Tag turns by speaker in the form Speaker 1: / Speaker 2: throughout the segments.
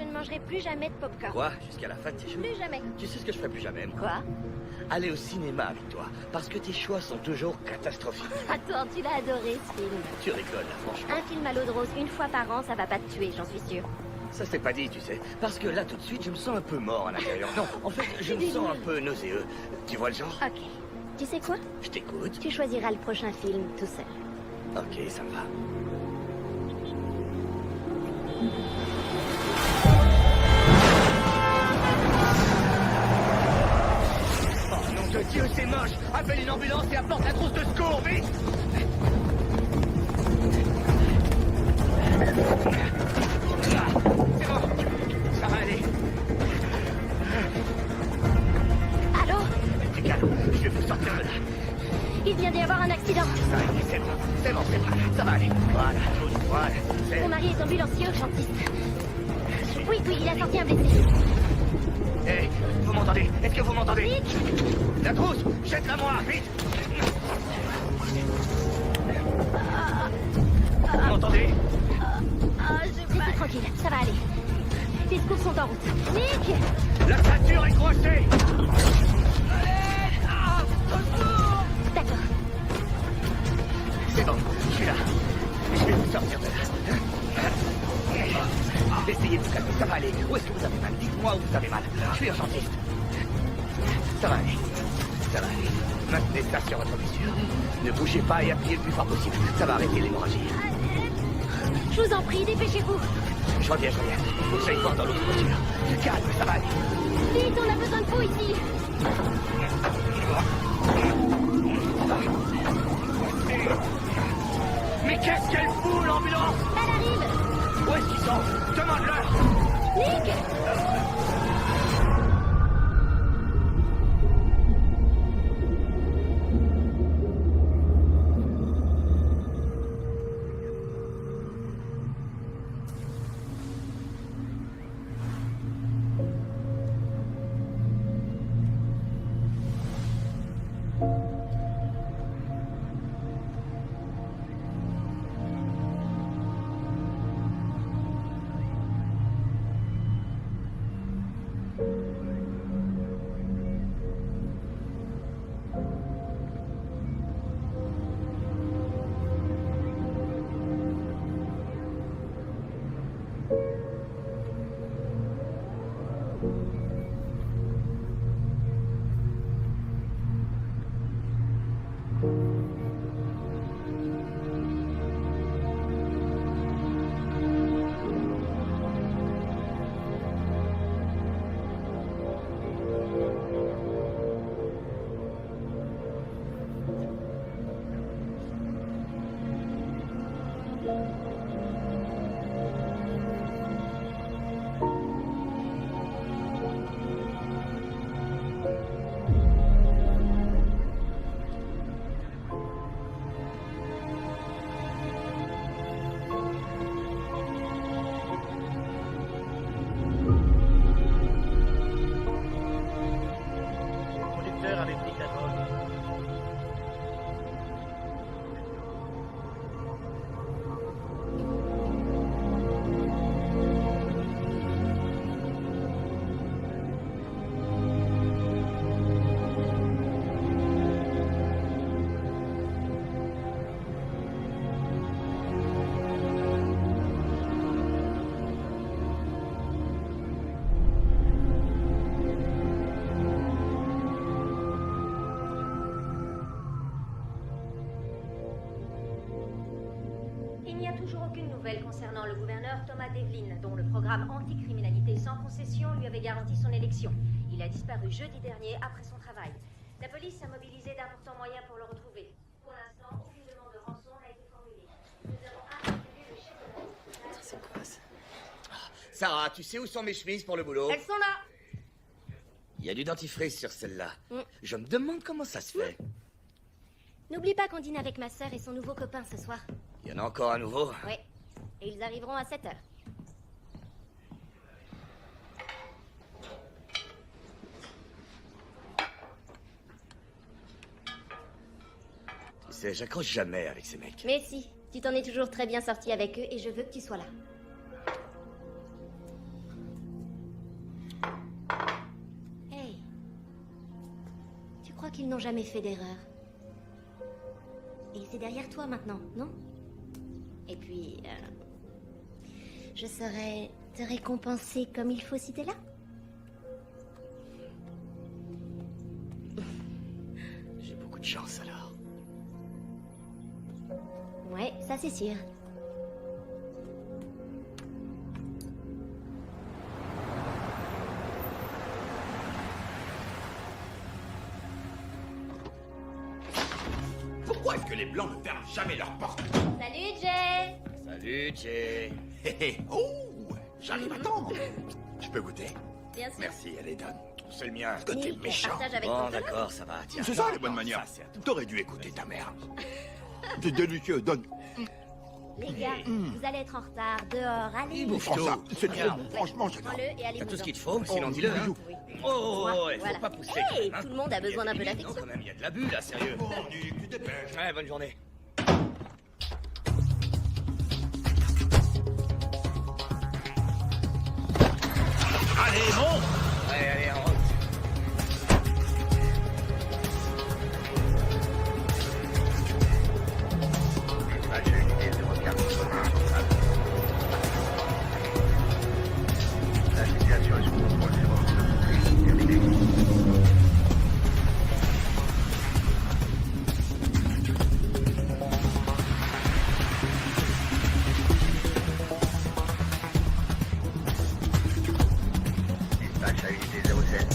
Speaker 1: je ne mangerai plus jamais de popcorn.
Speaker 2: Quoi? Jusqu'à la fin de tes jours?
Speaker 1: Plus jamais.
Speaker 2: Tu sais ce que je ferai plus jamais, moi?
Speaker 1: Quoi?
Speaker 2: Aller au cinéma avec toi, parce que tes choix sont toujours catastrophiques.
Speaker 1: Attends, tu l'as adoré ce film.
Speaker 2: Tu rigoles, là, franchement.
Speaker 1: Un film à l'eau de rose une fois par an, ça va pas te tuer, j'en suis sûre.
Speaker 2: Ça s'est pas dit, tu sais. Parce que là, tout de suite, je me sens un peu mort à l'intérieur. Non, en fait, je me sens un peu nauséeux. Tu vois le genre?
Speaker 1: Ok. Tu sais quoi?
Speaker 2: Je t'écoute.
Speaker 1: Tu choisiras le prochain film tout seul.
Speaker 2: Ok, ça me va. Oh nom de Dieu, c'est moche! Appelle une ambulance et apporte la trousse de secours, vite! C'est bon, ça va aller.
Speaker 1: Allô?
Speaker 2: Restez calme, je vais vous sortir de là.
Speaker 1: Il vient d'y avoir un accident.
Speaker 2: Ça y est, c'est bon, ça va aller. Voilà, voilà, c'est...
Speaker 1: Mon mari est ambulancier urgentiste. Oui, il a sorti un blessé.
Speaker 2: Hé, vous m'entendez? Est-ce que vous m'entendez?
Speaker 1: Nick!
Speaker 2: La trousse, jette-la moi, vite! Vous m'entendez?
Speaker 1: Restez tranquille, ça va aller. Les secours sont en route. Nick!
Speaker 2: La ceinture est coincée!
Speaker 1: D'accord.
Speaker 2: C'est bon, je suis là. Je vais vous sortir de là. Essayez de vous calmer, ça va aller. Où est-ce que vous avez mal? Dites-moi où vous avez mal. Je suis urgentiste. Ça va aller. Ça va aller. Maintenez ça sur votre blessure. Ne bougez pas et appuyez le plus fort possible. Ça va arrêter l'hémorragie.
Speaker 1: Je vous en prie, dépêchez-vous.
Speaker 2: Je reviens. J'aille voir dans l'autre voiture. Du calme, ça va aller.
Speaker 1: Vite, on a besoin de vous ici.
Speaker 2: Mais qu'est-ce qu'elle fout, l'ambulance?
Speaker 1: Elle arrive.
Speaker 2: Où est-ce qu'ils sont? Demande-leur.
Speaker 1: Nick!
Speaker 3: Concernant le gouverneur Thomas Devlin, dont le programme anticriminalité sans concession lui avait garanti son élection. Il a disparu jeudi dernier après son travail. La police a mobilisé d'importants moyens pour le retrouver. Pour l'instant, aucune demande de rançon n'a été formulée. Nous avons interpellé le chef de la...
Speaker 2: C'est quoi ça? Sarah, tu sais où sont mes chemises pour le boulot?
Speaker 1: Elles sont là.
Speaker 2: Il y a du dentifrice sur celle-là. Je me demande comment ça se fait.
Speaker 1: N'oublie pas qu'on dîne avec ma sœur et son nouveau copain ce soir.
Speaker 2: Il y en a encore un nouveau?
Speaker 1: Oui. Et ils arriveront à 7h.
Speaker 2: Tu sais, j'accroche jamais avec ces mecs.
Speaker 1: Mais si, tu t'en es toujours très bien sorti avec eux et je veux que tu sois là. crois qu'ils n'ont jamais fait d'erreur. Et c'est derrière toi maintenant, non? Et puis, je saurais te récompenser comme il faut si t'es là.
Speaker 2: J'ai beaucoup de chance alors.
Speaker 1: Ouais, ça c'est sûr.
Speaker 4: Pourquoi est-ce que les Blancs ne ferment jamais leurs portes?
Speaker 1: Salut Jay!
Speaker 2: Salut, Jay.
Speaker 4: Hé hé, oh, j'arrive à temps. Je peux goûter?
Speaker 1: Bien sûr.
Speaker 4: Merci, elle est donne.
Speaker 2: C'est le mien.
Speaker 4: Que t'es
Speaker 1: Nick,
Speaker 4: méchant.
Speaker 1: partage avec
Speaker 2: Bon,
Speaker 1: ton coloc.
Speaker 2: d'accord, ça va. Tiens.
Speaker 4: C'est ça les bonnes
Speaker 2: Non,
Speaker 4: manières.
Speaker 2: ça, c'est à toi.
Speaker 4: T'aurais dû écouter ta mère. C'est délicieux, donne.
Speaker 1: Les gars, vous allez être en retard. Dehors, allez.
Speaker 2: Bouffe
Speaker 4: Prends ça,
Speaker 2: tout.
Speaker 4: c'est trop
Speaker 2: Regarde.
Speaker 4: bon. Franchement, j'adore.
Speaker 1: Prends-le et allez
Speaker 2: T'as
Speaker 1: vous
Speaker 2: tout ce
Speaker 1: en.
Speaker 2: qu'il te faut, sinon dis-le. Hein.
Speaker 1: Oui.
Speaker 2: Oh, il
Speaker 1: Voilà.
Speaker 2: faut pas pousser.
Speaker 1: Hey,
Speaker 2: quand même, hein.
Speaker 1: tout le monde a besoin d'un peu
Speaker 2: Il y a des limites,
Speaker 1: d'affection.
Speaker 2: non, quand même, il y a de l'abus là, sérieux.
Speaker 4: Bon, Nick, tu dépêches.
Speaker 2: Ouais, bonne journée.
Speaker 4: Allez, monte.
Speaker 2: Allez, allez, en route.
Speaker 5: La situation est sous contrôle, c'est bon. Terminé. Dispatch à unité 07.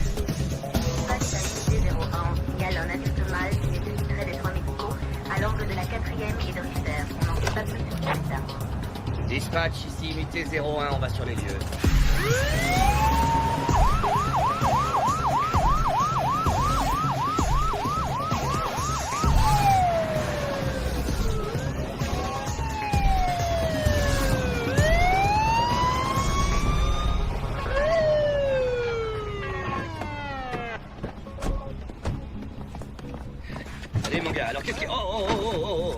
Speaker 3: Dispatch à unité 01, on signale un adulte mâle qui nécessiterait des soins médicaux à l'angle de la 4e et de River. On n'en sait pas plus sur cet état.
Speaker 2: Dispatch, ici, unité 01, on va sur les lieux. Allez, mon gars, alors qu'est-ce que... Oh.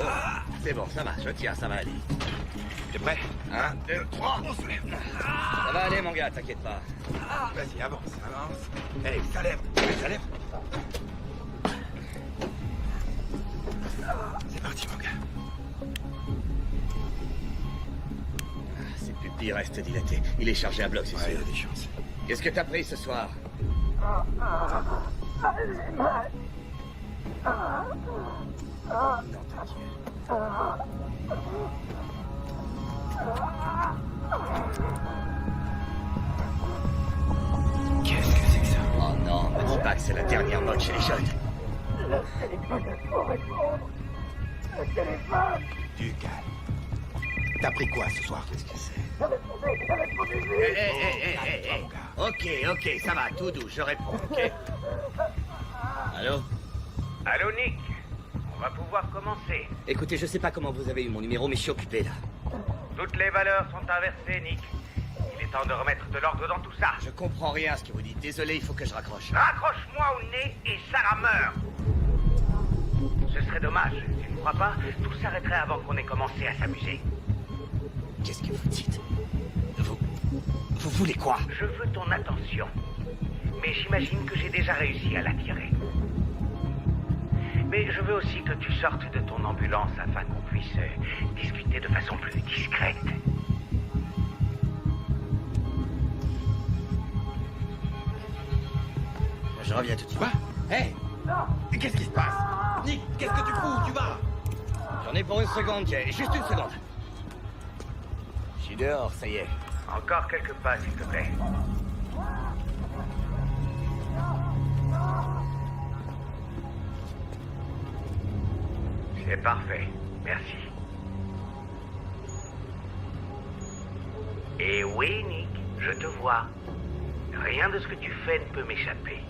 Speaker 2: C'est bon, ça marche, je tiens, ça va aller.
Speaker 4: T'es prêt?
Speaker 2: 1, 2, 3.
Speaker 4: On se lève.
Speaker 2: Ça va aller, mon gars, t'inquiète pas.
Speaker 4: Vas-y, avance, avance. Allez, ça lève, ça lève. C'est parti, mon gars.
Speaker 2: Ses pupilles restent dilatées. Il est chargé à bloc, c'est
Speaker 4: Ouais, il y
Speaker 2: sûr.
Speaker 4: a des chances.
Speaker 2: Qu'est-ce que t'as pris ce soir? Non, t'inquiète.
Speaker 4: Qu'est-ce que c'est que ça?
Speaker 2: Oh non, me dis pas que c'est la dernière mode chez les jeunes.
Speaker 4: Du calme. T'as pris quoi ce soir?
Speaker 2: Qu'est-ce que c'est? Hé. Ok, ça va, tout doux, je réponds, ok? Allô?
Speaker 5: Allô, Nick. On va pouvoir commencer.
Speaker 2: Écoutez, je sais pas comment vous avez eu mon numéro, mais je suis occupé là.
Speaker 5: Toutes les valeurs sont inversées, Nick. Il est temps de remettre de l'ordre dans tout ça.
Speaker 2: Je comprends rien à ce que vous dites. Désolé, il faut que je raccroche.
Speaker 5: Raccroche-moi au nez et Sarah meurt. Ce serait dommage. Tu ne crois pas? Tout s'arrêterait avant qu'on ait commencé à s'amuser.
Speaker 2: Qu'est-ce que vous dites? Vous voulez quoi?
Speaker 5: Je veux ton attention. Mais j'imagine que j'ai déjà réussi à l'attirer. Mais je veux aussi que tu sortes de ton ambulance afin qu'on puisse discuter de façon plus discrète.
Speaker 2: Je reviens tout de suite.
Speaker 4: Quoi? Hé! Qu'est-ce qui se passe? Nick, qu'est-ce que tu fous? Tu vas?
Speaker 2: J'en ai pour une seconde, Jay. Juste une seconde. Je suis dehors, ça y est.
Speaker 5: Encore quelques pas, s'il te plaît. C'est parfait. Merci. Et oui, Nick, je te vois. Rien de ce que tu fais ne peut m'échapper.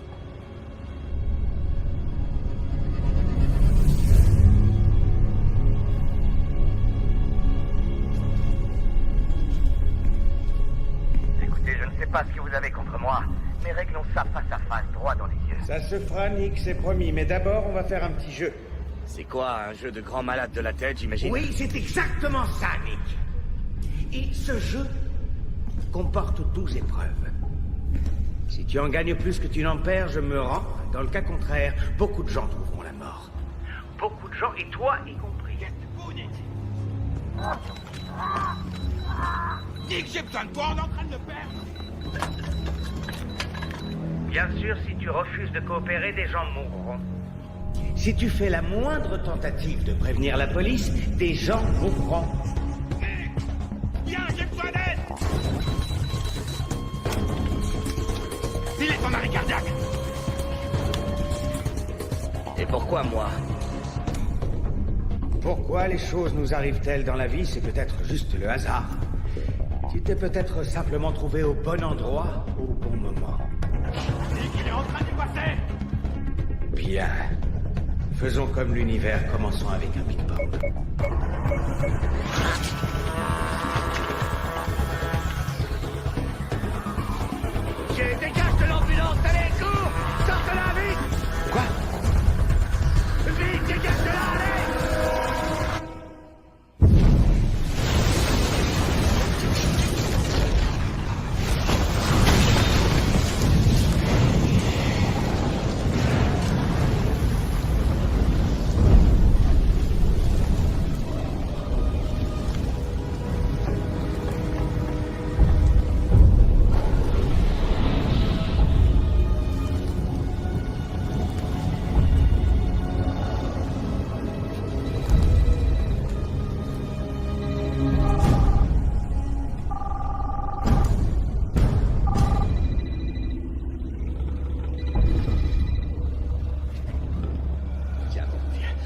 Speaker 5: Écoutez, je ne sais pas ce que vous avez contre moi, mais réglons ça face à face, droit dans les yeux.
Speaker 6: Ça se fera, Nick, c'est promis. Mais d'abord, on va faire un petit jeu.
Speaker 2: C'est quoi, un jeu de grand malade de la tête, j'imagine?
Speaker 7: Oui, c'est exactement ça, Nick. Et ce jeu
Speaker 6: comporte 12 épreuves. Si tu en gagnes plus que tu n'en perds, je me rends. Dans le cas contraire, beaucoup de gens trouveront la mort.
Speaker 5: Beaucoup de gens, et toi y compris.
Speaker 4: Nick, j'ai besoin de toi, on est en train de le perdre.
Speaker 5: Bien sûr, si tu refuses de coopérer, des gens mourront.
Speaker 6: Si tu fais la moindre tentative de prévenir la police, des gens mourront.
Speaker 4: Nick, viens, j'ai besoin d'aide. Il est en arrêt cardiaque.
Speaker 2: Et pourquoi moi?
Speaker 6: Pourquoi les choses nous arrivent-elles dans la vie? C'est peut-être juste le hasard. Tu t'es peut-être simplement trouvé au bon endroit, au bon moment.
Speaker 4: Nick, il est en train d'y passer.
Speaker 6: Bien. Faisons comme l'univers, commençons avec un Big Bang.
Speaker 2: Dégage de l'ambulance, allez, cours! Sors de là, vite!
Speaker 6: Quoi?
Speaker 2: Vite, dégage de là, allez!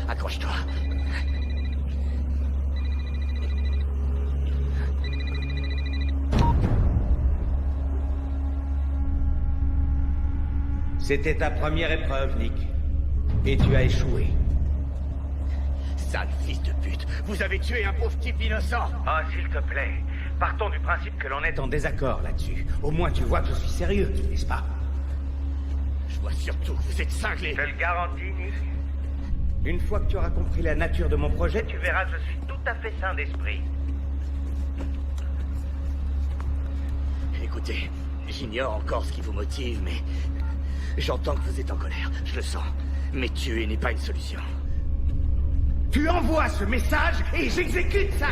Speaker 2: Accroche-toi.
Speaker 6: C'était ta première épreuve, Nick. Et tu as échoué.
Speaker 2: Sale fils de pute, vous avez tué un pauvre type innocent.
Speaker 5: Ah, s'il te plaît, partons du principe que l'on est
Speaker 6: En désaccord là-dessus. Au moins tu vois que je suis sérieux, n'est-ce pas?
Speaker 2: Je vois surtout que vous êtes cinglé.
Speaker 5: Je le garantis, Nick.
Speaker 6: Une fois que tu auras compris la nature de mon projet,
Speaker 5: Tu verras, je suis tout à fait sain d'esprit.
Speaker 2: Écoutez, j'ignore encore ce qui vous motive, mais... J'entends que vous êtes en colère, je le sens. Mais tuer n'est pas une solution.
Speaker 6: tu envoies ce message et j'exécute ça!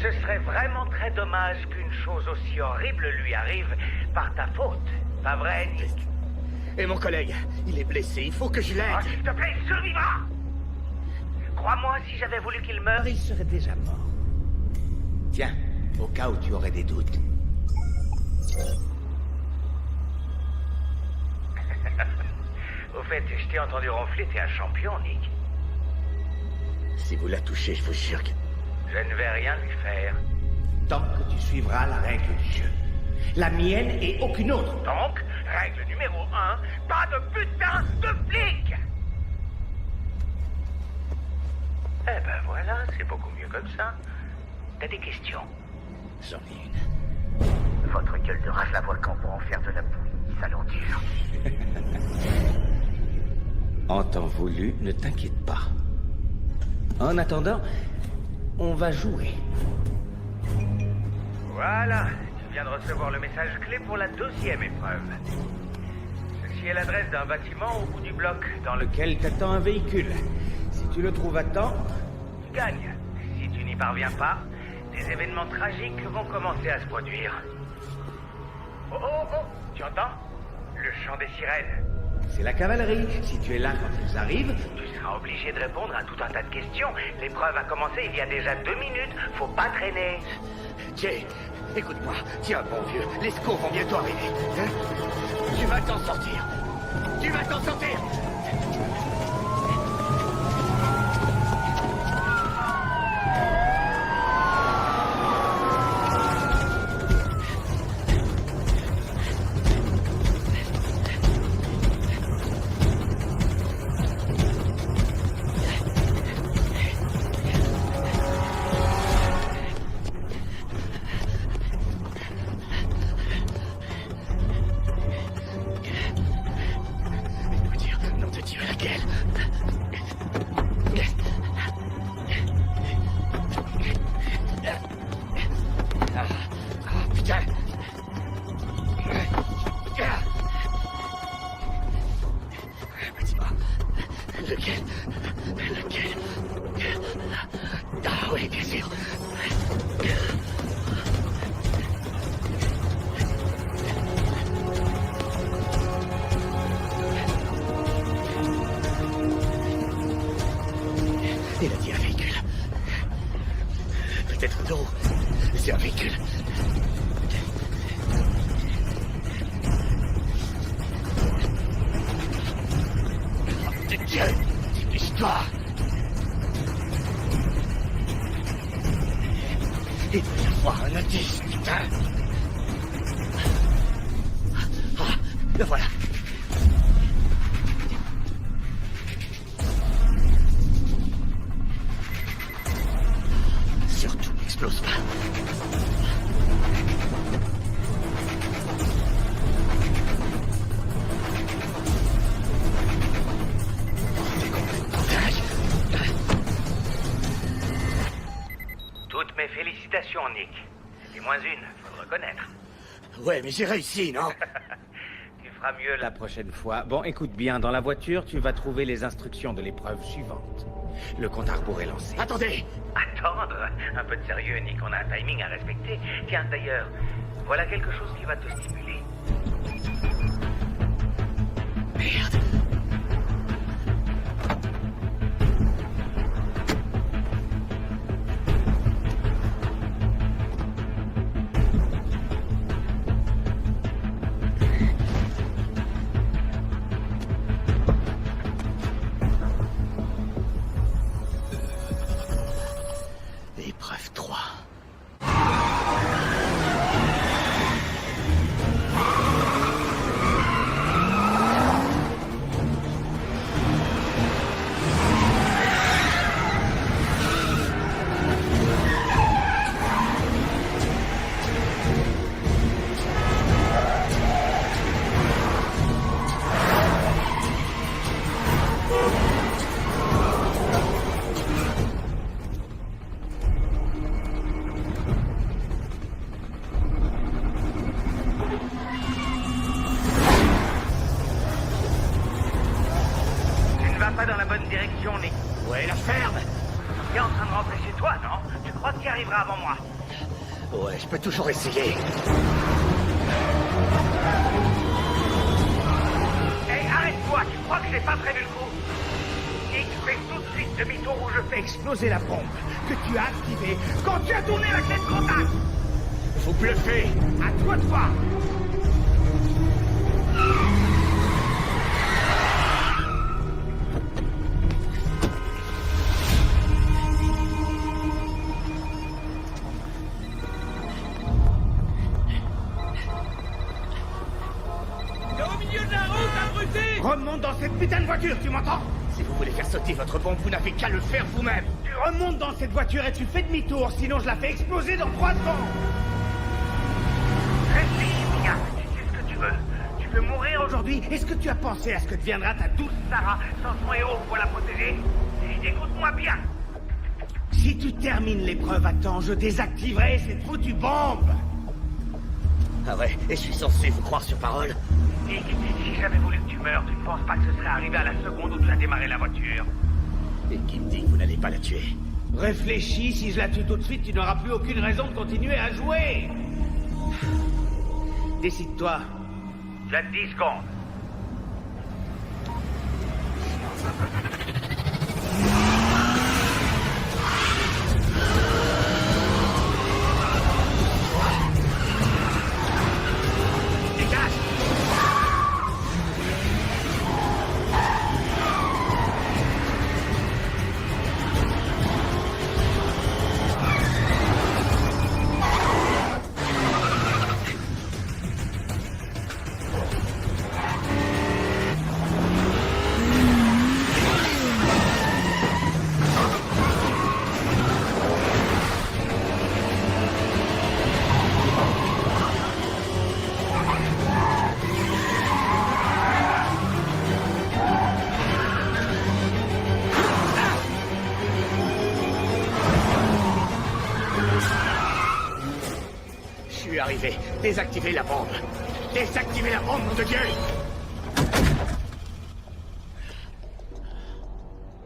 Speaker 5: Ce serait vraiment très dommage qu'une chose aussi horrible lui arrive par ta faute. Pas vrai, Nick?
Speaker 2: Et mon collègue, il est blessé, il faut que je
Speaker 5: Oh,
Speaker 2: l'aide.
Speaker 5: s'il te plaît, il survivra! Crois-moi, si j'avais voulu qu'il meure,
Speaker 6: Il serait déjà mort. Tiens, au cas où tu aurais des doutes.
Speaker 5: Au fait, je t'ai entendu ronfler, t'es un champion, Nick.
Speaker 2: Si vous la touchez, je vous jure que...
Speaker 5: Je ne vais rien lui faire.
Speaker 6: Tant que tu suivras la règle du jeu. La mienne et aucune autre.
Speaker 5: Donc, règle numéro 1, pas de putain de flic! Eh ben voilà, c'est beaucoup mieux comme ça. T'as des questions?
Speaker 2: J'en ai une.
Speaker 5: Votre gueule de rage la volcan pour en faire de la bouillie, ça l'endure.
Speaker 6: En temps voulu, ne t'inquiète pas. En attendant, on va jouer.
Speaker 5: Voilà, tu viens de recevoir le message clé pour la deuxième épreuve. Ceci est l'adresse d'un bâtiment au bout du bloc dans lequel
Speaker 6: Lequel t'attend un véhicule. Si tu le trouves à temps,
Speaker 5: tu gagnes. Si tu n'y parviens pas, des événements tragiques vont commencer à se produire. Oh oh oh, tu entends? Le chant des sirènes.
Speaker 6: c'est la cavalerie. Si tu es là quand ils arrivent,
Speaker 5: Tu seras obligé de répondre à tout un tas de questions. L'épreuve a commencé il y a déjà 2 minutes. Faut pas traîner.
Speaker 2: Jay, écoute-moi. Tiens, bon vieux, les secours vont bientôt arriver. Hein? Tu vas t'en sortir. Tu vas t'en sortir. Nom de Dieu, laquelle? Lequel? Ah oui, bien sûr. Il a dit un véhicule. Peut-être non. C'est un véhicule. Dieu, dépêche-toi. Il doit y avoir un indice, putain. Ah, le voilà. Surtout, n'explose pas. C'est complètement dingue.
Speaker 5: Toutes mes félicitations, Nick. C'était moins une, faut le reconnaître.
Speaker 2: Ouais, mais j'ai réussi, non?
Speaker 5: Tu feras mieux
Speaker 6: La prochaine fois. Bon, écoute bien, dans la voiture, tu vas trouver les instructions de l'épreuve suivante. Le compte à rebours est lancé.
Speaker 2: Attendez.
Speaker 5: Attendre. Un peu de sérieux, Nick, on a un timing à respecter. Tiens, d'ailleurs, voilà quelque chose qui va te stimuler.
Speaker 2: Merde. Épreuve 3.
Speaker 5: Tu ne vas pas dans la bonne direction, Nick.
Speaker 2: Ouais, la ferme.
Speaker 5: Tu es en train de rentrer chez toi, non? Tu crois que tu y arriveras avant moi?
Speaker 2: Ouais, je peux toujours essayer.
Speaker 5: Hé, arrête-toi! Tu crois que j'ai pas prévu le coup? Nick, fais tout de suite demi-tour où je fais
Speaker 6: Exploser la bombe que tu as activée quand tu as tourné
Speaker 5: tourner la clé de contact!
Speaker 2: Vous bluffez.
Speaker 6: à toi de voir. Remonte dans cette putain de voiture, tu m'entends?
Speaker 2: Si vous voulez faire sauter votre bombe, vous n'avez qu'à le faire vous-même.
Speaker 6: Tu remontes dans cette voiture et tu fais demi-tour, sinon je la fais exploser dans 3 secondes.
Speaker 5: Réfléchis bien, tu sais ce que tu veux. Tu veux mourir aujourd'hui?
Speaker 6: Aujourd'hui, est-ce que tu as pensé à ce que deviendra ta douce?
Speaker 5: Sarah, sans son héros pour la protéger? Écoute-moi bien.
Speaker 6: Si tu termines l'épreuve à temps, je désactiverai cette foutue bombe.
Speaker 2: Ah ouais, et je suis censé vous croire sur parole?
Speaker 5: Nick, si j'avais voulu que tu meurs, tu ne penses pas que ce serait arrivé à la seconde où tu as démarré la voiture?
Speaker 2: Et qui me dit que vous n'allez pas la tuer?
Speaker 6: Réfléchis, si je la tue tout de suite, tu n'auras plus aucune raison de continuer à jouer. Décide-toi.
Speaker 5: Tu as 10 secondes.
Speaker 2: Dégage! Je suis arrivé. Désactivez la bombe. Désactivez la bombe, nom de Dieu!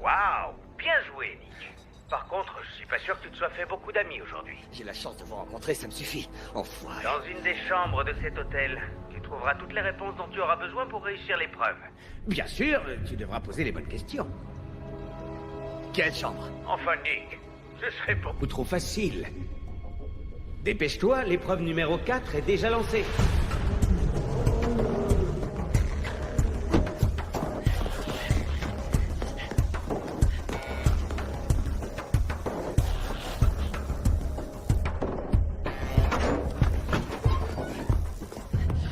Speaker 5: Waouh, bien joué, Nick. Par contre, je suis pas sûr que tu te sois fait beaucoup d'amis aujourd'hui.
Speaker 2: J'ai la chance de vous rencontrer, ça me suffit. Enfoiré.
Speaker 5: Dans une des chambres de cet hôtel, tu trouveras toutes les réponses dont tu auras besoin pour réussir l'épreuve.
Speaker 6: Bien sûr, tu devras poser les bonnes questions.
Speaker 2: Quelle chambre?
Speaker 5: Enfin, Nick, ce serait beaucoup.
Speaker 6: Ou trop facile. Dépêche-toi, l'épreuve numéro 4 est déjà lancée.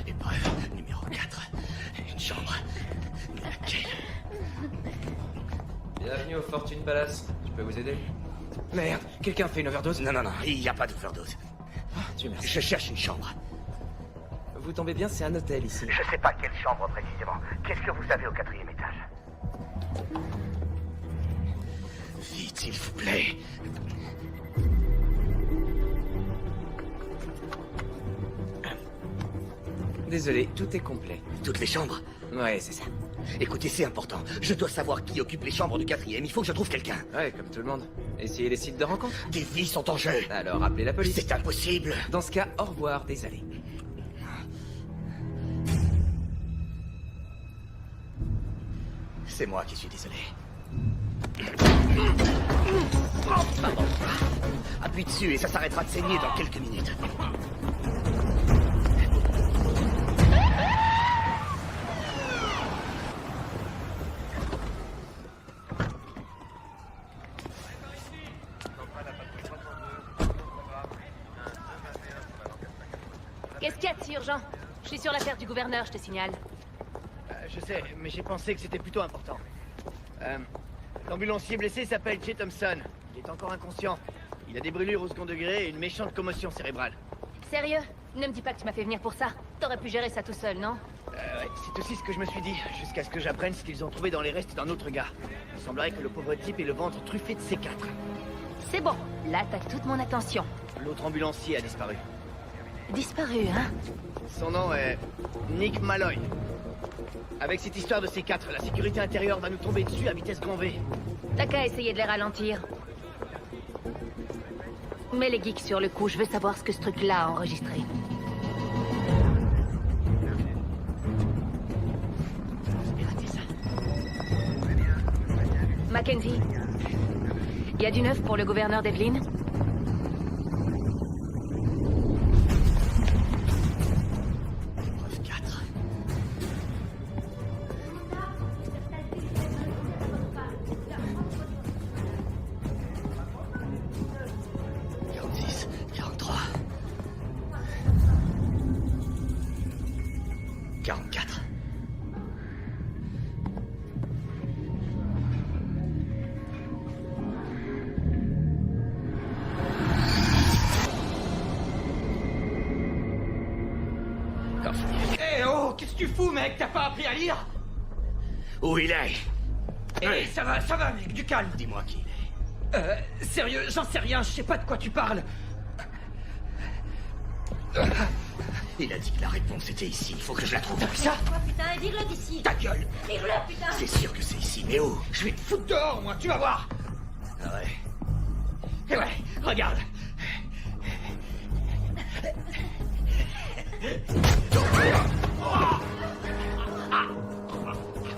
Speaker 2: Épreuve numéro 4. Une chambre. Laquelle?
Speaker 7: Bienvenue au Fortune Palace. Je peux vous aider?
Speaker 4: Merde, quelqu'un fait une overdose?
Speaker 2: Non, il n'y a pas d'overdose.
Speaker 4: Dieu merci.
Speaker 2: Je cherche une chambre.
Speaker 7: Vous tombez bien, c'est un hôtel ici.
Speaker 5: Je sais pas quelle chambre précisément. Qu'est-ce que vous avez au 4e étage?
Speaker 2: Vite, s'il vous plaît.
Speaker 7: Désolé, tout est complet.
Speaker 2: Toutes les chambres?
Speaker 7: Ouais, c'est ça.
Speaker 2: Écoutez, c'est important. Je dois savoir qui occupe les chambres du 4e. Il faut que je trouve quelqu'un.
Speaker 7: Ouais, comme tout le monde. Essayez les sites de rencontre.
Speaker 2: Des vies sont en jeu.
Speaker 7: Alors, appelez la police.
Speaker 2: C'est impossible.
Speaker 7: Dans ce cas, au revoir, désolé.
Speaker 2: C'est moi qui suis désolé. Oh, pardon. Appuie dessus et ça s'arrêtera de saigner dans quelques minutes.
Speaker 3: Qu'est-ce qu'il y a de si urgent? Je suis sur l'affaire du gouverneur, je te signale.
Speaker 8: Je sais, mais j'ai pensé que c'était plutôt important. L'ambulancier blessé s'appelle Jay Thompson. Il est encore inconscient. Il a des brûlures au second degré et une méchante commotion cérébrale.
Speaker 3: Sérieux? Ne me dis pas que tu m'as fait venir pour ça. T'aurais pu gérer ça tout seul, non?
Speaker 8: Ouais, c'est aussi ce que je me suis dit, jusqu'à ce que j'apprenne ce qu'ils ont trouvé dans les restes d'un autre gars. Il semblerait que le pauvre type ait le ventre truffé de C4.
Speaker 3: C'est bon. Là, t'as toute mon attention.
Speaker 8: L'autre ambulancier a disparu.
Speaker 3: Disparu, hein?
Speaker 8: Son nom est Nick Malloy. Avec cette histoire de C4, la sécurité intérieure va nous tomber dessus à vitesse grand V.
Speaker 3: T'as qu'à essayer de les ralentir. Mets les geeks sur le coup, je veux savoir ce que ce truc-là a enregistré.
Speaker 8: J'ai raté ça.
Speaker 3: Mackenzie, y a du neuf pour le gouverneur d'Evelyn?
Speaker 2: Épreuve 4.
Speaker 4: Eh oh, qu'est-ce que tu fous, mec? T'as pas appris à lire?
Speaker 2: Où il est?
Speaker 4: Eh, ça va, mec, du calme.
Speaker 2: Dis-moi qui il est.
Speaker 4: Sérieux, j'en sais rien, je sais pas de quoi tu parles.
Speaker 2: Il a dit que la réponse était ici. Il faut que je la trouve.
Speaker 4: Ça?
Speaker 1: Putain, vire-le d'ici.
Speaker 2: Ta gueule!
Speaker 1: Vire-le, putain.
Speaker 2: C'est sûr que c'est ici, mais où?
Speaker 4: Je vais te foutre dehors, moi, tu vas voir.
Speaker 2: Ah ouais.
Speaker 4: Eh ouais, regarde.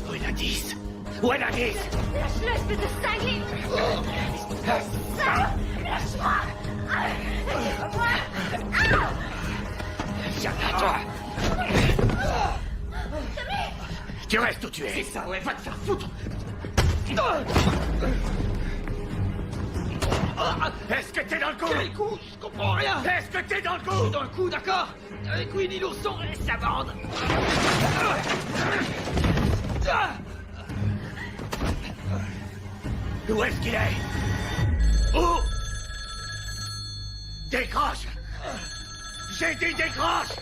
Speaker 2: Où est l'indice? Où est l'indice?
Speaker 1: Lâche-le, espèce de cinglé.
Speaker 2: Viens là, toi! Tu restes où tu
Speaker 4: C'est
Speaker 2: es.
Speaker 4: ça, ouais, va te faire foutre.
Speaker 2: Est-ce que t'es dans le coup?
Speaker 4: Quel coup? Je comprends rien.
Speaker 2: Est-ce que t'es dans le
Speaker 4: Je suis
Speaker 2: coup?
Speaker 4: dans le coup, d'accord? Avec Winnie l'ourson et sa bande.
Speaker 2: Où est-ce qu'il est? Où? Décroche! J'ai dit décroche!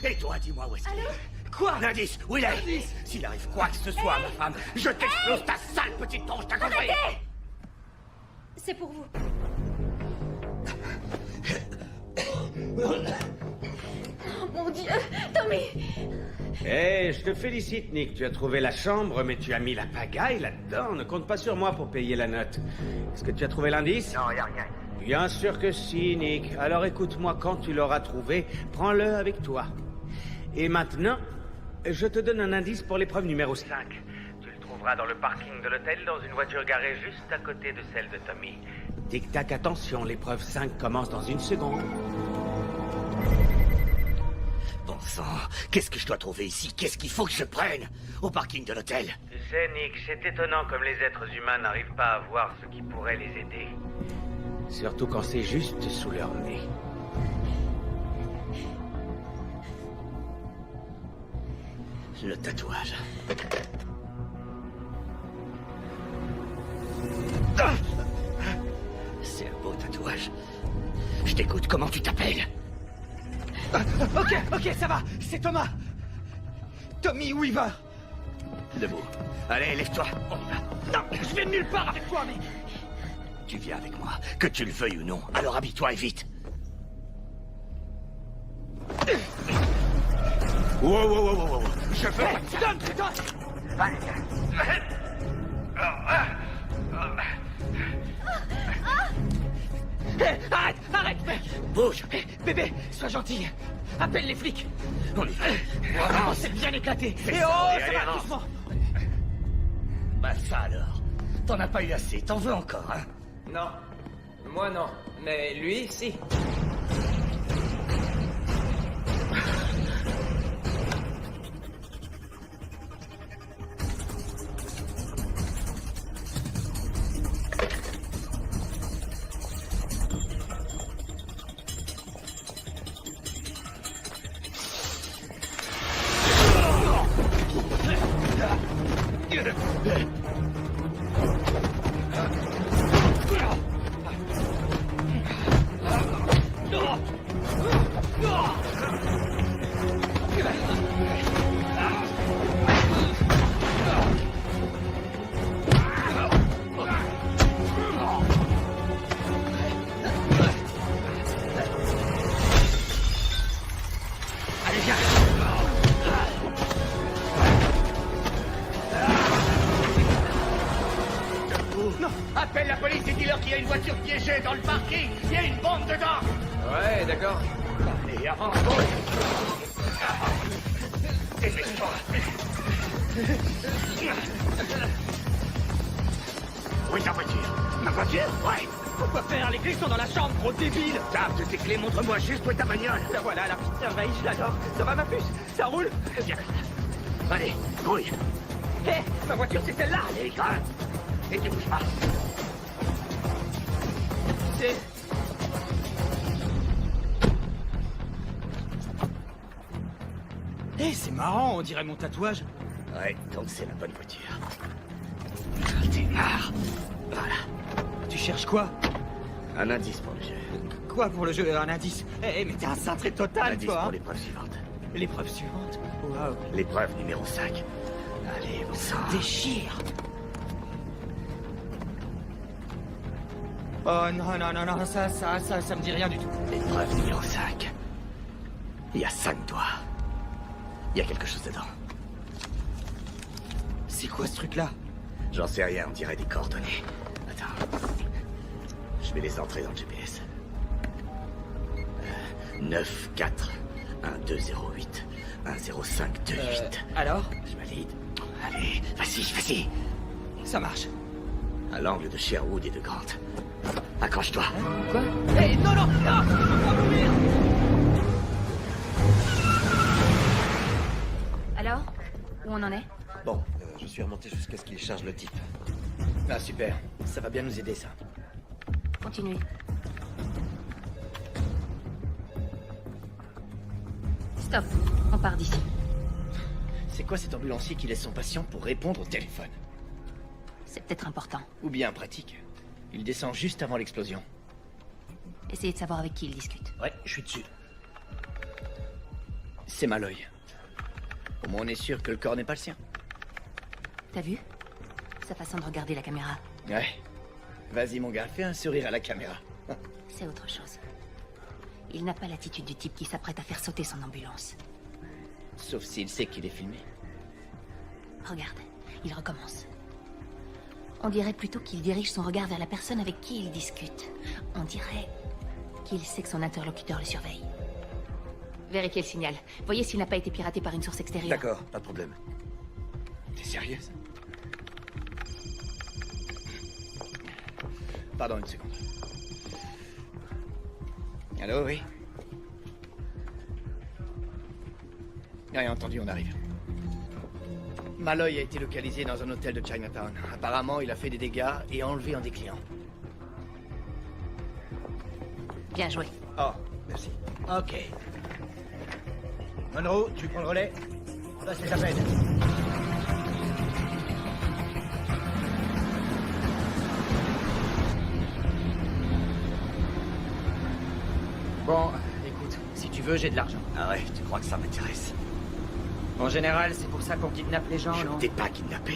Speaker 2: Et toi, dis-moi où est-ce qu'il est?
Speaker 4: Quoi?
Speaker 2: L'indice, où il est?
Speaker 4: L'indice?
Speaker 2: S'il arrive quoi que ce soit à ma femme, je t'explose ta sale petite tronche, t'as compris?
Speaker 1: C'est pour vous.
Speaker 3: Oh mon Dieu, Tommy!
Speaker 6: Eh, je te félicite, Nick. Tu as trouvé la chambre, mais tu as mis la pagaille là-dedans. Ne compte pas sur moi pour payer la note. Est-ce que tu as trouvé l'indice?
Speaker 5: Non, y a rien.
Speaker 6: Bien sûr que si, Nick. Alors écoute-moi, quand tu l'auras trouvé, prends-le avec toi. Et maintenant, je te donne un indice pour l'épreuve numéro 5.
Speaker 5: 5. Tu le trouveras dans le parking de l'hôtel, dans une voiture garée juste à côté de celle de Tommy.
Speaker 6: Tic-tac, attention, l'épreuve 5 commence dans 1 seconde.
Speaker 2: Bon sang, qu'est-ce que je dois trouver ici? Qu'est-ce qu'il faut que je prenne? Au parking de l'hôtel?
Speaker 5: Tu sais, Nick, c'est étonnant comme les êtres humains n'arrivent pas à voir ce qui pourrait les aider.
Speaker 6: Surtout quand c'est juste sous leur nez.
Speaker 2: Le tatouage. Ah, c'est un beau tatouage. Je t'écoute, comment tu t'appelles?
Speaker 8: Ok, ça va, c'est Thomas. Tommy Weaver.
Speaker 2: Debout. Allez, lève-toi, on y va. Non, je vais de nulle part avec toi, mec. Tu viens avec moi, que tu le veuilles ou non. Alors habille-toi et vite. Wow. Je veux...
Speaker 8: Donne. Arrête.
Speaker 2: Bouge.
Speaker 8: Bébé, sois gentil. Appelle les flics.
Speaker 2: On y va.
Speaker 8: Oh, c'est bien éclaté.
Speaker 2: Fais
Speaker 8: Et
Speaker 2: ça,
Speaker 8: oh,
Speaker 2: allez,
Speaker 8: ça
Speaker 2: allez,
Speaker 8: va,
Speaker 2: avance.
Speaker 8: doucement.
Speaker 2: Bah ça alors. T'en as pas eu assez, t'en veux encore, hein?
Speaker 7: Non. Moi, non. Mais lui, si.
Speaker 2: Appelle la police et dis-leur qu'il y a une voiture piégée dans le parking. Il y a une bombe dedans.
Speaker 7: Ouais, d'accord.
Speaker 2: Allez, avance, bouge. Dépêche-toi. Où est ta voiture? Ma voiture? Ouais.
Speaker 8: Pourquoi faire? Les clés sont dans la chambre, gros débile.
Speaker 2: Tape de tes clés, montre-moi juste où est ta bagnole.
Speaker 8: La voilà, la petite merveille, je l'adore. Ça va, ma puce? Ça roule?
Speaker 2: Viens. Allez, grouille.
Speaker 8: Hé, ma voiture, c'est celle-là.
Speaker 2: Allez, grimpe. Et tu bouges pas.
Speaker 8: C'est... Hé, c'est marrant, on dirait mon tatouage.
Speaker 2: Ouais, donc c'est la bonne voiture. Démarre. Voilà.
Speaker 8: Tu cherches quoi?
Speaker 2: Un indice pour le jeu.
Speaker 8: Quoi pour le jeu? Un indice? Eh, mais t'es un cintré total,
Speaker 2: Indice
Speaker 8: toi.
Speaker 2: pour
Speaker 8: Hein.
Speaker 2: l'épreuve suivante.
Speaker 8: L'épreuve suivante. Waouh.
Speaker 2: L'épreuve numéro 5. Allez, bon sang.
Speaker 8: Déchire. Oh non, ça me dit rien du tout.
Speaker 2: L'épreuve numéro 5. Il y a 5 doigts. Il y a quelque chose dedans.
Speaker 8: C'est quoi ce truc-là?
Speaker 2: J'en sais rien, on dirait des coordonnées. Attends. Je vais les entrer dans le GPS. 9, 4, 1, 2, 0, 8, 1, 0, 5, 2, 8.
Speaker 8: Alors?
Speaker 2: Je valide. Allez, vas-y.
Speaker 8: Ça marche.
Speaker 2: À l'angle de Sherwood et de Grant. Accroche-toi.
Speaker 8: Quoi? Hé, non, je peux pas mourir.
Speaker 3: Alors? Où on en est?
Speaker 4: Bon, je suis remonté jusqu'à ce qu'il charge le type.
Speaker 8: Ah, super. Ça va bien nous aider, ça.
Speaker 3: Continuez. Stop. On part d'ici.
Speaker 8: C'est quoi cet ambulancier qui laisse son patient pour répondre au téléphone?
Speaker 3: C'est peut-être important.
Speaker 8: Ou bien pratique. Il descend juste avant l'explosion.
Speaker 3: Essayez de savoir avec qui il discute.
Speaker 8: Ouais, je suis dessus. C'est Malloy. Au moins on est sûr que le corps n'est pas le sien.
Speaker 3: T'as vu? Sa façon de regarder la caméra.
Speaker 8: Ouais. Vas-y mon gars, fais un sourire à la caméra.
Speaker 3: C'est autre chose. Il n'a pas l'attitude du type qui s'apprête à faire sauter son ambulance.
Speaker 8: Sauf s'il sait qu'il est filmé.
Speaker 9: Regarde, il recommence. On dirait plutôt qu'il dirige son regard vers la personne avec qui il discute. On dirait qu'il sait que son interlocuteur le surveille. Vérifiez le signal. Voyez s'il n'a pas été piraté par une source extérieure.
Speaker 4: D'accord, pas de problème.
Speaker 8: T'es sérieuse? Pardon, une seconde. Allô, oui? Rien entendu, on arrive. Malloy a été localisé dans un hôtel de Chinatown. Apparemment, il a fait des dégâts et enlevé un des clients.
Speaker 9: Bien joué.
Speaker 8: Oh, merci. Ok. Monroe, tu prends le relais? On passe les appels.
Speaker 7: Bon, écoute, si tu veux, j'ai de l'argent.
Speaker 2: Ah ouais, tu crois que ça m'intéresse?
Speaker 7: En général, c'est pour ça qu'on kidnappe les gens,
Speaker 2: Je
Speaker 7: non?
Speaker 2: ne t'ai pas kidnappé.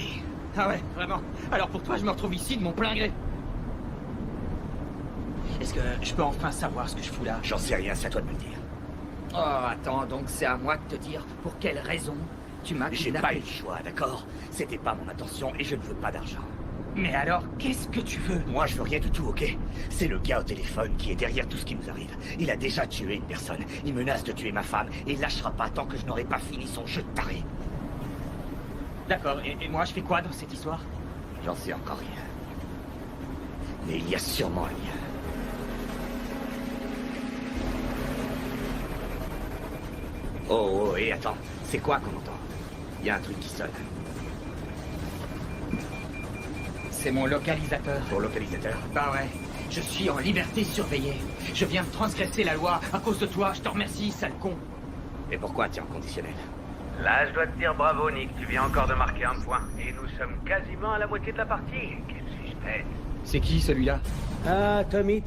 Speaker 7: Ah ouais, vraiment. Alors pour toi, je me retrouve ici de mon plein gré. Est-ce que je peux enfin savoir ce que je fous là?
Speaker 2: J'en sais rien, c'est à toi de me le dire.
Speaker 7: Oh, attends, donc c'est à moi de te dire pour quelle raison tu m'as
Speaker 2: J'ai
Speaker 7: kidnappé.
Speaker 2: pas eu le choix, d'accord? C'était pas mon intention et je ne veux pas d'argent.
Speaker 7: Mais alors, qu'est-ce que tu veux?
Speaker 2: Moi, je veux rien du tout, ok? C'est le gars au téléphone qui est derrière tout ce qui nous arrive. Il a déjà tué une personne. Il menace de tuer ma femme et il lâchera pas tant que je n'aurai pas fini son jeu de taré.
Speaker 7: D'accord, et moi, je fais quoi dans cette histoire?
Speaker 2: J'en sais encore rien. Mais il y a sûrement un lien. Oh, et attends. C'est quoi qu'on entend? Il y a un truc qui sonne.
Speaker 7: C'est mon localisateur.
Speaker 2: Ton localisateur?
Speaker 7: Bah ouais, je suis en liberté surveillée. Je viens de transgresser la loi à cause de toi, je te remercie, sale con.
Speaker 2: Et pourquoi t'es en conditionnel?
Speaker 5: Là, je dois te dire bravo, Nick. Tu viens encore de marquer un point. Et nous sommes quasiment à la moitié de la partie. Quel suspense.
Speaker 7: C'est qui celui-là?
Speaker 6: Ah, Tommy,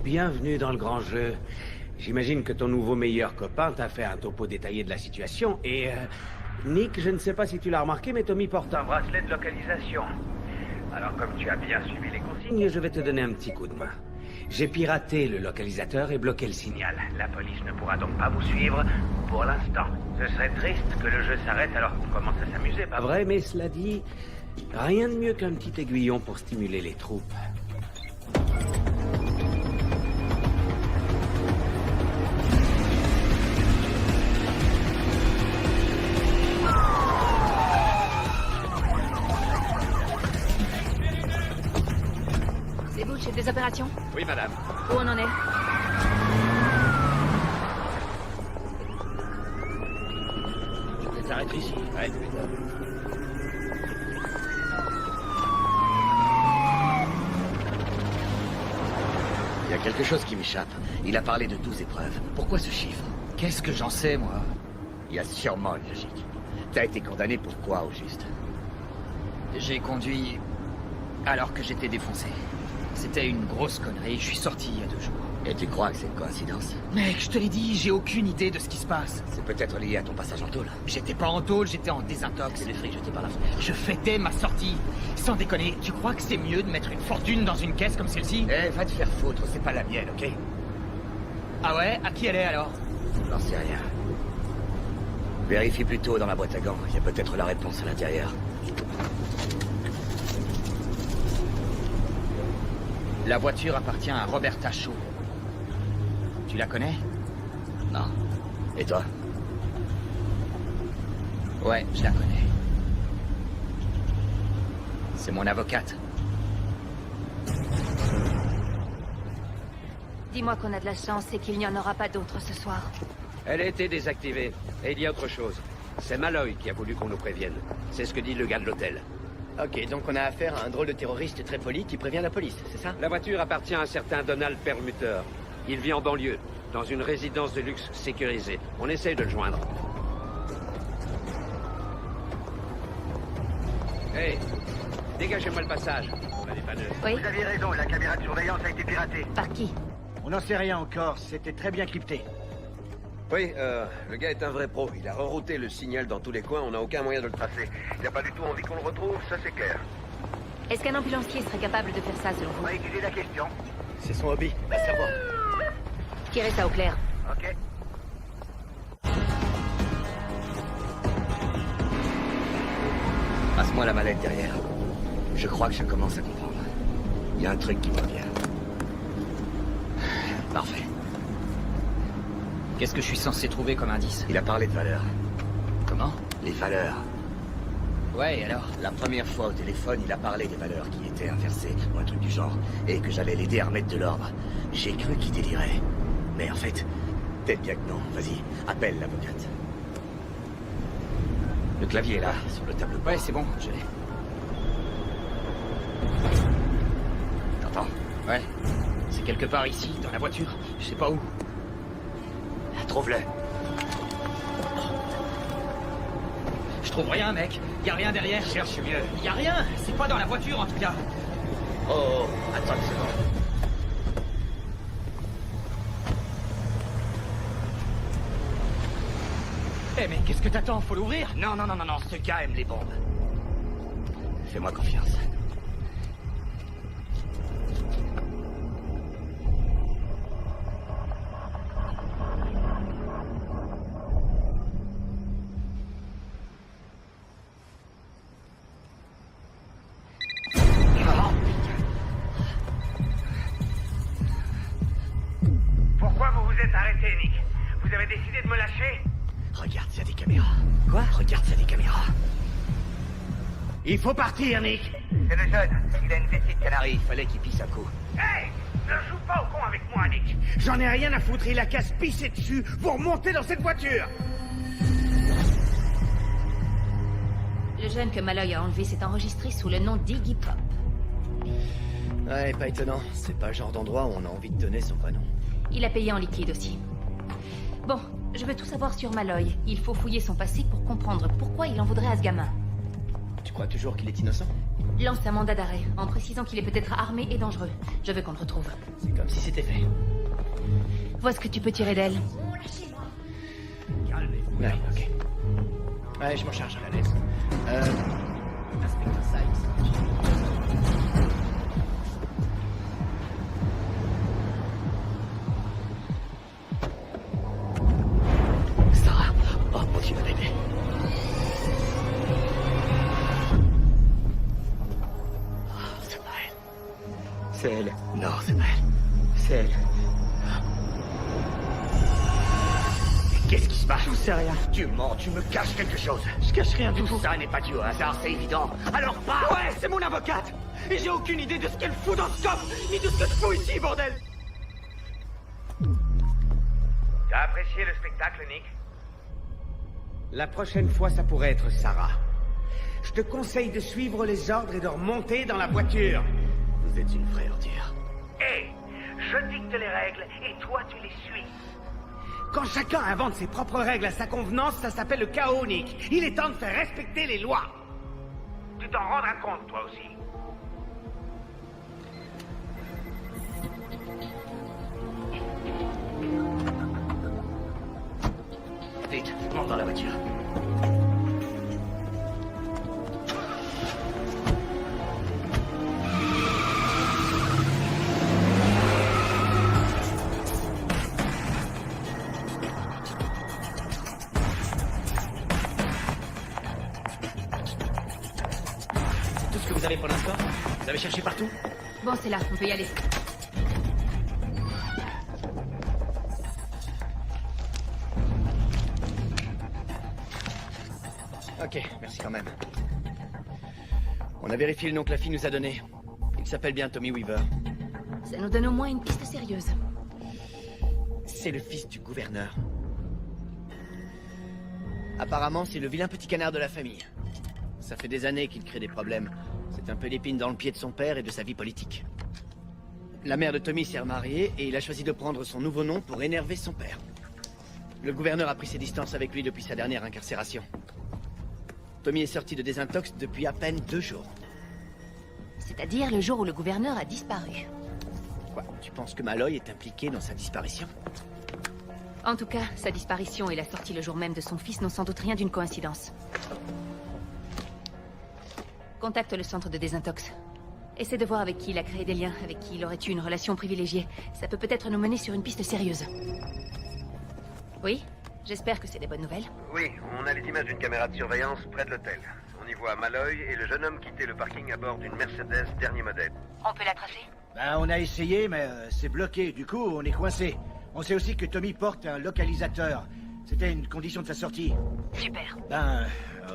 Speaker 6: bienvenue dans le grand jeu. J'imagine que ton nouveau meilleur copain t'a fait un topo détaillé de la situation et... Nick, je ne sais pas si tu l'as remarqué, mais Tommy porte
Speaker 5: Un bracelet de localisation. Alors, comme tu as bien suivi les consignes,
Speaker 6: je vais te donner un petit coup de main. J'ai piraté le localisateur et bloqué le signal.
Speaker 5: la police ne pourra donc pas vous suivre pour l'instant. Ce serait triste que le jeu s'arrête alors qu'on commence à s'amuser, pas
Speaker 6: Pas vrai, mais cela dit, rien de mieux qu'un petit aiguillon pour stimuler les troupes.
Speaker 9: C'est vous, le chef des opérations?
Speaker 4: Oui, madame.
Speaker 9: Où on en est?
Speaker 8: Je vais t'arrêter ici. Ouais, tu m'étonnes.
Speaker 2: Il y a quelque chose qui m'échappe. Il a parlé de 12 épreuves. Pourquoi ce chiffre?
Speaker 7: Qu'est-ce que j'en sais, moi?
Speaker 2: Il y a sûrement une logique. T'as été condamné pour quoi, au juste?
Speaker 7: J'ai conduit alors que j'étais défoncé. C'était une grosse connerie, je suis sorti il y a 2 jours.
Speaker 2: Et tu crois que c'est une coïncidence?
Speaker 7: Mec, je te l'ai dit, j'ai aucune idée de ce qui se passe.
Speaker 2: C'est peut-être lié à ton passage en tôle.
Speaker 7: J'étais pas en tôle, j'étais en désintox.
Speaker 2: C'est le fric jeté par la fenêtre.
Speaker 7: Je fêtais ma sortie. Sans déconner, tu crois que c'est mieux de mettre une fortune dans une caisse comme celle-ci?
Speaker 2: Eh, va te faire foutre, c'est pas la mienne, ok?
Speaker 7: Ah ouais? À qui elle est alors?
Speaker 2: J'en sais rien. Vérifie plutôt dans la boîte à gants. Il y a peut-être la réponse à l'intérieur.
Speaker 7: La voiture appartient à Roberta Shaw. Tu la connais?
Speaker 2: Non. Et toi?
Speaker 7: Ouais, je la connais. C'est mon avocate.
Speaker 9: Dis-moi qu'on a de la chance et qu'il n'y en aura pas d'autres ce soir.
Speaker 10: Elle a été désactivée. Et il y a autre chose. C'est Malloy qui a voulu qu'on nous prévienne. C'est ce que dit le gars de l'hôtel.
Speaker 8: Ok, donc on a affaire à un drôle de terroriste très poli qui prévient la police, c'est ça?
Speaker 10: La voiture appartient à un certain Donald Perlmutter. Il vit en banlieue, dans une résidence de luxe sécurisée. On essaye de le joindre. Hey, dégagez-moi le passage.
Speaker 9: Oui?
Speaker 5: Vous aviez raison, la caméra de surveillance a été piratée.
Speaker 9: Par qui?
Speaker 8: On n'en sait rien encore, c'était très bien crypté.
Speaker 4: Oui, le gars est un vrai pro. Il a rerouté le signal dans tous les coins, on n'a aucun moyen de le tracer. Il n'a pas du tout envie qu'on le retrouve, ça c'est clair.
Speaker 9: Est-ce qu'un ambulancier serait capable de faire ça selon
Speaker 5: On
Speaker 9: vous?
Speaker 5: va étudier la question.
Speaker 8: C'est son hobby, va savoir.
Speaker 9: Tirez ça au clair.
Speaker 5: Ok.
Speaker 2: Passe-moi la mallette derrière. Je crois que je commence à comprendre. Il y a un truc qui va bien. Parfait.
Speaker 7: Qu'est-ce que je suis censé trouver comme indice?
Speaker 2: Il a parlé de valeurs.
Speaker 7: Comment?
Speaker 2: Les valeurs.
Speaker 7: Ouais, et alors?
Speaker 2: La première fois au téléphone, il a parlé des valeurs qui étaient inversées, ou un truc du genre, et que j'allais l'aider à remettre de l'ordre. J'ai cru qu'il délirait. Mais en fait, peut-être bien que non. Vas-y, appelle l'avocate. Le clavier est là, sur le tableau.
Speaker 7: Ouais, c'est bon, je l'ai.
Speaker 2: T'entends?
Speaker 7: Ouais. C'est quelque part ici, dans la voiture. Je sais pas où.
Speaker 2: Trouve-le.
Speaker 7: Je trouve rien, mec. Y a rien derrière.
Speaker 2: Cherche mieux.
Speaker 7: Y a rien. C'est pas dans la voiture, en tout cas.
Speaker 2: Oh, attends une seconde.
Speaker 7: Eh, mais qu'est-ce que t'attends? Faut l'ouvrir?
Speaker 2: Non, ce gars aime les bombes. Fais-moi confiance.
Speaker 5: Pourquoi vous vous êtes arrêté, Nick? Vous avez décidé de me lâcher?
Speaker 2: Regarde, il y a des caméras. Quoi? Regarde, il y a des caméras. Il faut partir, Nick.
Speaker 5: C'est le jeune. Il a une vessie de canari.
Speaker 2: Il fallait qu'il pisse un coup.
Speaker 5: Hey! Ne joue pas au con avec moi, Nick.
Speaker 6: J'en ai rien à foutre, il a qu'à se pisser dessus pour monter dans cette voiture.
Speaker 9: Le jeune que Malloy a enlevé s'est enregistré sous le nom d'Iggy Pop.
Speaker 8: Ouais, pas étonnant. C'est pas le genre d'endroit où on a envie de donner son prénom.
Speaker 9: Il a payé en liquide aussi. Bon, je veux tout savoir sur Malloy. Il faut fouiller son passé pour comprendre pourquoi il en voudrait à ce gamin.
Speaker 8: Tu crois toujours qu'il est innocent?
Speaker 9: Lance un mandat d'arrêt, en précisant qu'il est peut-être armé et dangereux. Je veux qu'on le retrouve.
Speaker 8: C'est comme si c'était fait.
Speaker 9: Vois ce que tu peux tirer d'elle.
Speaker 8: Calmez-vous. Ouais, ok. Ouais, je m'en charge à la laisse. Inspecteur Sykes.
Speaker 2: Sarah. Oh, mon Dieu, bébé. Oh, c'est pas elle. C'est elle. Non, c'est pas elle. C'est elle. Qu'est-ce qui se passe?
Speaker 6: Je sais rien.
Speaker 2: Tu mens, tu me caches quelque chose.
Speaker 6: Je cache rien du tout.
Speaker 2: Ça n'est pas dû au hasard, c'est évident. Alors parle!
Speaker 6: Ouais, c'est mon avocate. Et j'ai aucune idée de ce qu'elle fout dans ce coffre, ni de ce que je fous ici, bordel.
Speaker 5: T'as apprécié le spectacle, Nick?
Speaker 6: La prochaine fois, ça pourrait être Sarah. Je te conseille de suivre les ordres et de remonter dans la voiture.
Speaker 2: Vous êtes une vraie ordure.
Speaker 5: Hé! Je dicte les règles et toi tu les suis.
Speaker 6: Quand chacun invente ses propres règles à sa convenance, ça s'appelle le chaos, Nick. Il est temps de faire respecter les lois.
Speaker 5: Tu t'en rendras compte, toi aussi.
Speaker 2: Vite, monte dans la voiture.
Speaker 8: Tout ce que vous avez pour l'instant? Vous avez cherché partout?
Speaker 9: Bon, c'est là, on peut y aller.
Speaker 8: Ok, merci quand même. On a vérifié le nom que la fille nous a donné. Il s'appelle bien Tommy Weaver.
Speaker 9: Ça nous donne au moins une piste sérieuse.
Speaker 8: C'est le fils du gouverneur. Apparemment, c'est le vilain petit canard de la famille. Ça fait des années qu'il crée des problèmes. C'est un peu l'épine dans le pied de son père et de sa vie politique. La mère de Tommy s'est remariée et il a choisi de prendre son nouveau nom pour énerver son père. Le gouverneur a pris ses distances avec lui depuis sa dernière incarcération. Tommy est sorti de désintox depuis à peine 2 jours.
Speaker 9: C'est-à-dire le jour où le gouverneur a disparu.
Speaker 8: Quoi, tu penses que Malloy est impliqué dans sa disparition?
Speaker 9: En tout cas, sa disparition et la sortie le jour même de son fils n'ont sans doute rien d'une coïncidence. Contacte le centre de désintox. Essaie de voir avec qui il a créé des liens, avec qui il aurait eu une relation privilégiée. Ça peut peut-être nous mener sur une piste sérieuse. Oui? J'espère que c'est des bonnes nouvelles.
Speaker 4: Oui, on a les images d'une caméra de surveillance près de l'hôtel. On y voie Malloy et le jeune homme quittait le parking à bord d'une Mercedes dernier modèle.
Speaker 9: On peut la tracer?
Speaker 8: Ben, on a essayé, mais c'est bloqué. Du coup, on est coincé. On sait aussi que Tommy porte un localisateur. C'était une condition de sa sortie.
Speaker 9: Super.
Speaker 8: Ben,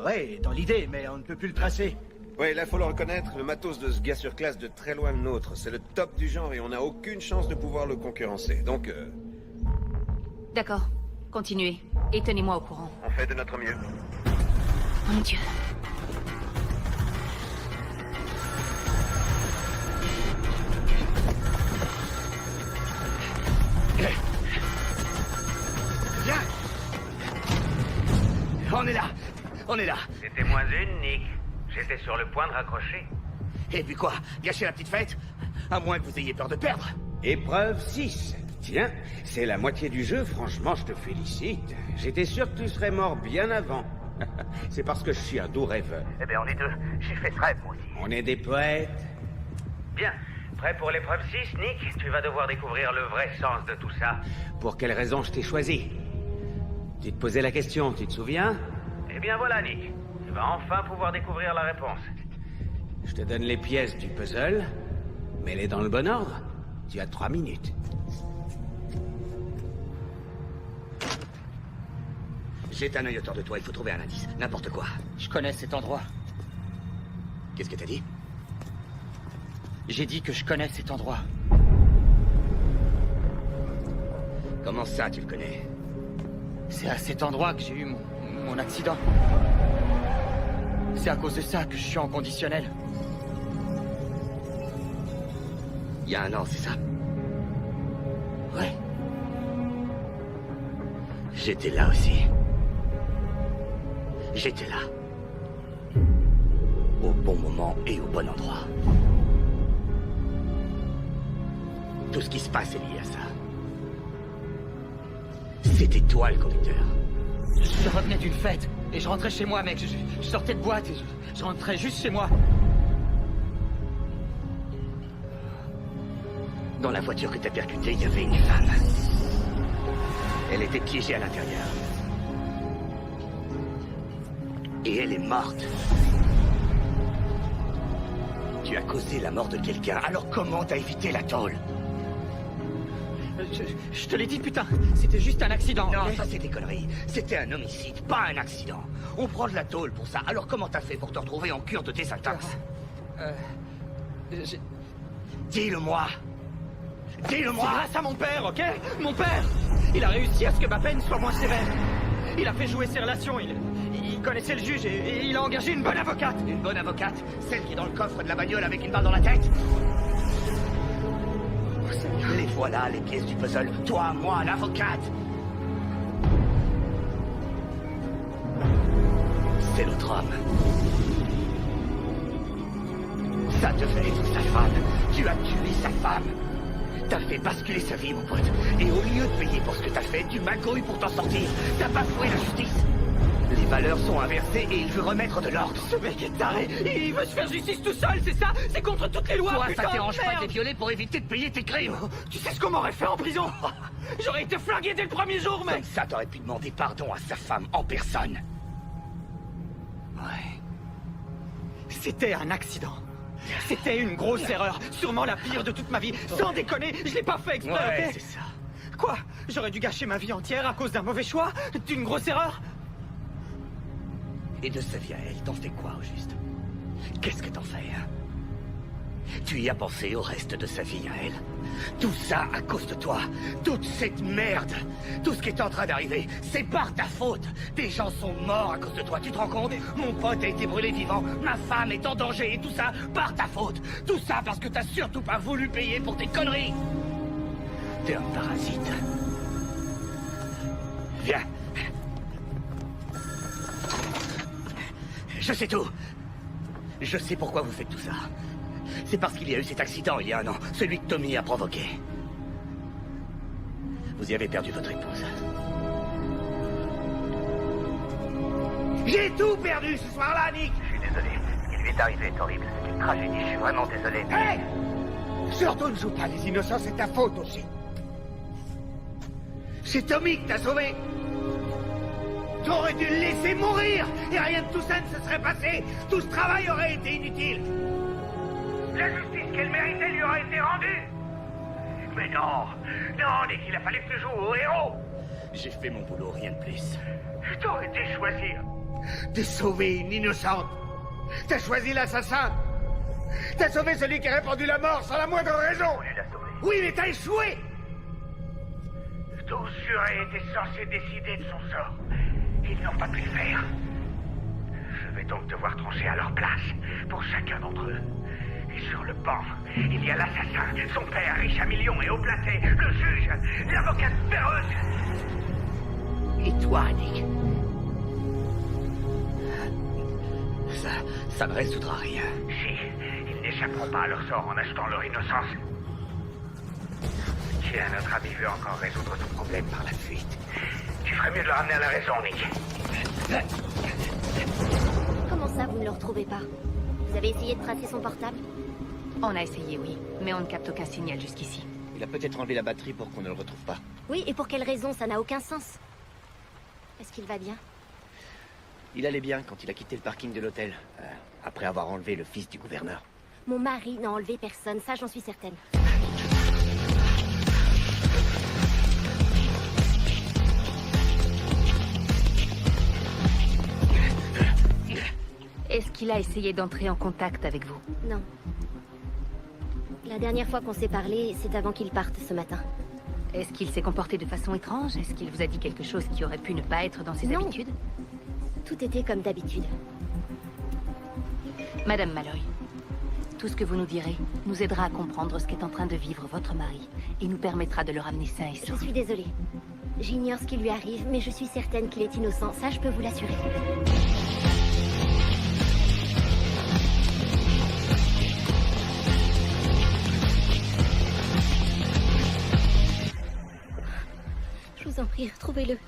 Speaker 8: ouais, dans l'idée, mais on ne peut plus le tracer.
Speaker 4: Ouais, là, faut le reconnaître, le matos de ce gars surclasse de très loin le nôtre. C'est le top du genre et on n'a aucune chance de pouvoir le concurrencer. Donc,
Speaker 9: D'accord. Continuez. Et tenez-moi au courant.
Speaker 4: on fait de notre mieux.
Speaker 9: Mon Dieu.
Speaker 8: Viens! On est là! On est là!
Speaker 5: C'était moins une, Nick. J'étais sur le point de raccrocher.
Speaker 8: Et puis quoi? Gâcher la petite fête? À moins que vous ayez peur de perdre.
Speaker 6: Épreuve 6. Tiens, c'est la moitié du jeu, franchement, je te félicite. J'étais sûr que tu serais mort bien avant. C'est parce que je suis un doux rêveur.
Speaker 5: Eh bien, on est deux. J'ai fait ce rêve, moi aussi.
Speaker 6: On est des poètes.
Speaker 5: Bien. Prêt pour l'épreuve 6, Nick? Tu vas devoir découvrir le vrai sens de tout ça.
Speaker 6: Pour quelle raison je t'ai choisi? Tu te posais la question, tu te souviens?
Speaker 5: Eh bien, voilà, Nick. Tu vas enfin pouvoir découvrir la réponse.
Speaker 6: Je te donne les pièces du puzzle. Mets-les dans le bon ordre. Tu as 3 minutes.
Speaker 8: Jette un œil autour de toi, il faut trouver un indice. N'importe quoi.
Speaker 7: Je connais cet endroit.
Speaker 8: Qu'est-ce que t'as dit?
Speaker 7: J'ai dit que je connais cet endroit.
Speaker 8: Comment ça, tu le connais?
Speaker 7: C'est à cet endroit que j'ai eu mon accident. C'est à cause de ça que je suis en conditionnel.
Speaker 8: Il y a un an, c'est ça?
Speaker 7: Ouais.
Speaker 8: J'étais là aussi. J'étais là. Au bon moment et au bon endroit. Tout ce qui se passe est lié à ça. C'était toi le conducteur.
Speaker 7: Je revenais d'une fête et je rentrais chez moi, mec. Je sortais de boîte et je rentrais juste chez moi.
Speaker 8: Dans la voiture que t'as percutée, il y avait une femme. Elle était piégée à l'intérieur. Et elle est morte. Tu as causé la mort de quelqu'un, alors comment t'as évité la tôle?
Speaker 7: Je te l'ai dit, putain. C'était juste un accident.
Speaker 8: Non,
Speaker 7: ok?
Speaker 8: ça c'est des conneries. C'était un homicide, pas un accident. On prend de la tôle pour ça. Alors comment t'as fait pour te retrouver en cure de désintox? Dis-le-moi. Dis-le-moi.
Speaker 7: C'est grâce à mon père, ok? Mon père. Il a réussi à ce que ma peine soit moins sévère. Il a fait jouer ses relations. Il connaissait le juge et il a engagé une bonne avocate.
Speaker 8: Une bonne avocate? Celle qui est dans le coffre de la bagnole avec une balle dans la tête?
Speaker 7: Oh, Seigneur.
Speaker 8: Les voilà, les pièces du puzzle. Toi, moi, l'avocate. C'est notre homme. Ça te fait être sa femme. Tu as tué sa femme. T'as fait basculer sa vie, mon pote. Et au lieu de payer pour ce que t'as fait, tu magouilles pour t'en sortir. T'as bafoué la justice. Les valeurs sont inversées et il veut remettre de l'ordre.
Speaker 7: Ce mec est taré. Il veut se faire justice tout seul, c'est ça? C'est contre toutes les lois.
Speaker 8: Toi,
Speaker 7: putain,
Speaker 8: ça t'arrange pas de les
Speaker 7: merde.
Speaker 8: violer pour éviter de payer tes crimes.
Speaker 7: Tu sais ce qu'on m'aurait fait en prison? J'aurais été flingué dès le premier jour, mec.
Speaker 8: Comme ça, t'aurais pu demander pardon à sa femme en personne.
Speaker 7: Ouais. C'était un accident. C'était une grosse erreur. Sûrement la pire de toute ma vie. Sans déconner, je l'ai pas fait exprès,
Speaker 8: Ouais,
Speaker 7: ok?
Speaker 8: c'est ça.
Speaker 7: Quoi? J'aurais dû gâcher ma vie entière à cause d'un mauvais choix? D'une grosse erreur?
Speaker 8: Et de sa vie à elle, t'en fais quoi au juste? Qu'est-ce que t'en fais, hein? Tu y as pensé au reste de sa vie à elle? Tout ça à cause de toi. Toute cette merde. Tout ce qui est en train d'arriver, c'est par ta faute. Des gens sont morts à cause de toi, tu te rends compte? Mon pote a été brûlé vivant, ma femme est en danger et tout ça par ta faute. Tout ça parce que t'as surtout pas voulu payer pour tes conneries. T'es un parasite. Viens. Je sais tout. Je sais pourquoi vous faites tout ça. C'est parce qu'il y a eu cet accident il y a un an, celui que Tommy a provoqué. Vous y avez perdu votre épouse. J'ai tout perdu ce soir-là, Nick.
Speaker 5: Je suis désolé. Ce qui lui est arrivé est horrible. C'est une tragédie. Je suis vraiment désolé.
Speaker 8: Hé! Surtout ne joue pas les innocents, c'est ta faute aussi. C'est Tommy qui t'a sauvé.
Speaker 2: T'aurais dû le laisser mourir et rien de tout ça ne se serait passé. Tout ce travail aurait été inutile.
Speaker 5: La justice qu'elle méritait lui aurait été rendue. Mais non, non, Nick, il a fallu que tu joues au héros.
Speaker 2: J'ai fait mon boulot, rien de plus.
Speaker 5: T'aurais dû choisir.
Speaker 2: De sauver une innocente. T'as choisi l'assassin. T'as sauvé celui qui a répandu la mort sans la moindre raison.
Speaker 5: Tu l'as sauvé.
Speaker 2: Oui, mais t'as échoué.
Speaker 5: 12 jurés étaient censés décider de son sort. Ils n'ont pas pu le faire. Je vais donc devoir trancher à leur place pour chacun d'entre eux. Et sur le banc, il y a l'assassin, son père riche à millions et haut placé, le juge, l'avocate féroce.
Speaker 2: Et toi, Nick? Ça ne résoudra rien.
Speaker 5: Si, ils n'échapperont pas à leur sort en achetant leur innocence. Tiens, notre ami veut encore résoudre ton problème par la fuite. Tu ferais mieux de le ramener à la raison, Nick.
Speaker 1: Comment ça, vous ne le retrouvez pas? Vous avez essayé de tracer son portable?
Speaker 9: On a essayé, oui, mais on ne capte aucun signal jusqu'ici.
Speaker 8: Il a peut-être enlevé la batterie pour qu'on ne le retrouve pas.
Speaker 1: Oui, et pour quelle raison? Ça n'a aucun sens. Est-ce qu'il va bien?
Speaker 8: Il allait bien quand il a quitté le parking de l'hôtel, après avoir enlevé le fils du gouverneur.
Speaker 1: Mon mari n'a enlevé personne, ça j'en suis certaine.
Speaker 9: Est-ce qu'il a essayé d'entrer en contact avec vous?
Speaker 1: Non. La dernière fois qu'on s'est parlé, c'est avant qu'il parte ce matin.
Speaker 9: Est-ce qu'il s'est comporté de façon étrange? Est-ce qu'il vous a dit quelque chose qui aurait pu ne pas être dans ses habitudes?
Speaker 1: Tout était comme d'habitude.
Speaker 9: Madame Malloy, tout ce que vous nous direz nous aidera à comprendre ce qu'est en train de vivre votre mari et nous permettra de le ramener sain et
Speaker 1: Je
Speaker 9: sauf.
Speaker 1: suis désolée. J'ignore ce qui lui arrive, mais je suis certaine qu'il est innocent. Ça, je peux vous l'assurer. Je vous en prie, retrouvez-le.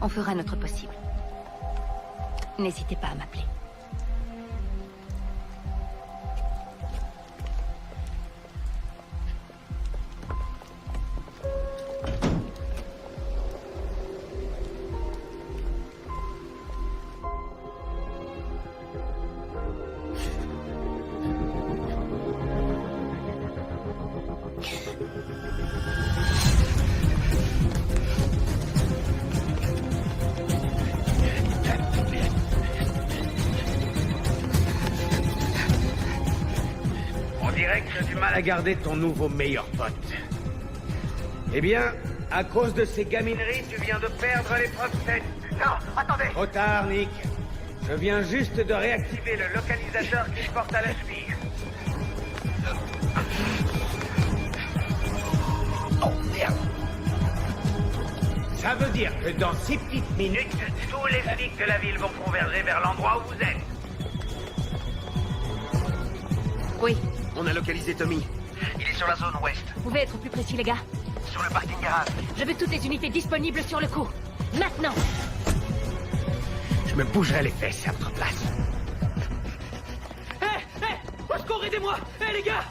Speaker 9: On fera notre possible. N'hésitez pas à m'appeler.
Speaker 5: On dirait que j'ai du mal à...
Speaker 6: À garder ton nouveau meilleur pote. Eh bien, à cause de ces gamineries,
Speaker 5: Tu viens de perdre l'épreuve 7. Non, attendez.
Speaker 6: trop tard, Nick. Je viens juste de réactiver.
Speaker 5: Activez le localisateur qui se porte à la cheville.
Speaker 2: Oh, merde.
Speaker 6: Ça veut dire que dans 6 petites minutes...
Speaker 5: Tous les flics de la ville vont converger vers l'endroit où vous êtes.
Speaker 9: Oui,
Speaker 4: On a localisé Tommy.
Speaker 5: Il est sur la zone ouest,
Speaker 9: vous pouvez être plus précis, les gars.
Speaker 5: sur le parking garage.
Speaker 9: Je veux toutes les unités disponibles sur le coup. Maintenant!
Speaker 6: Je me bougerai les fesses à votre place.
Speaker 7: Au secours, aidez-moi! Hé, les gars!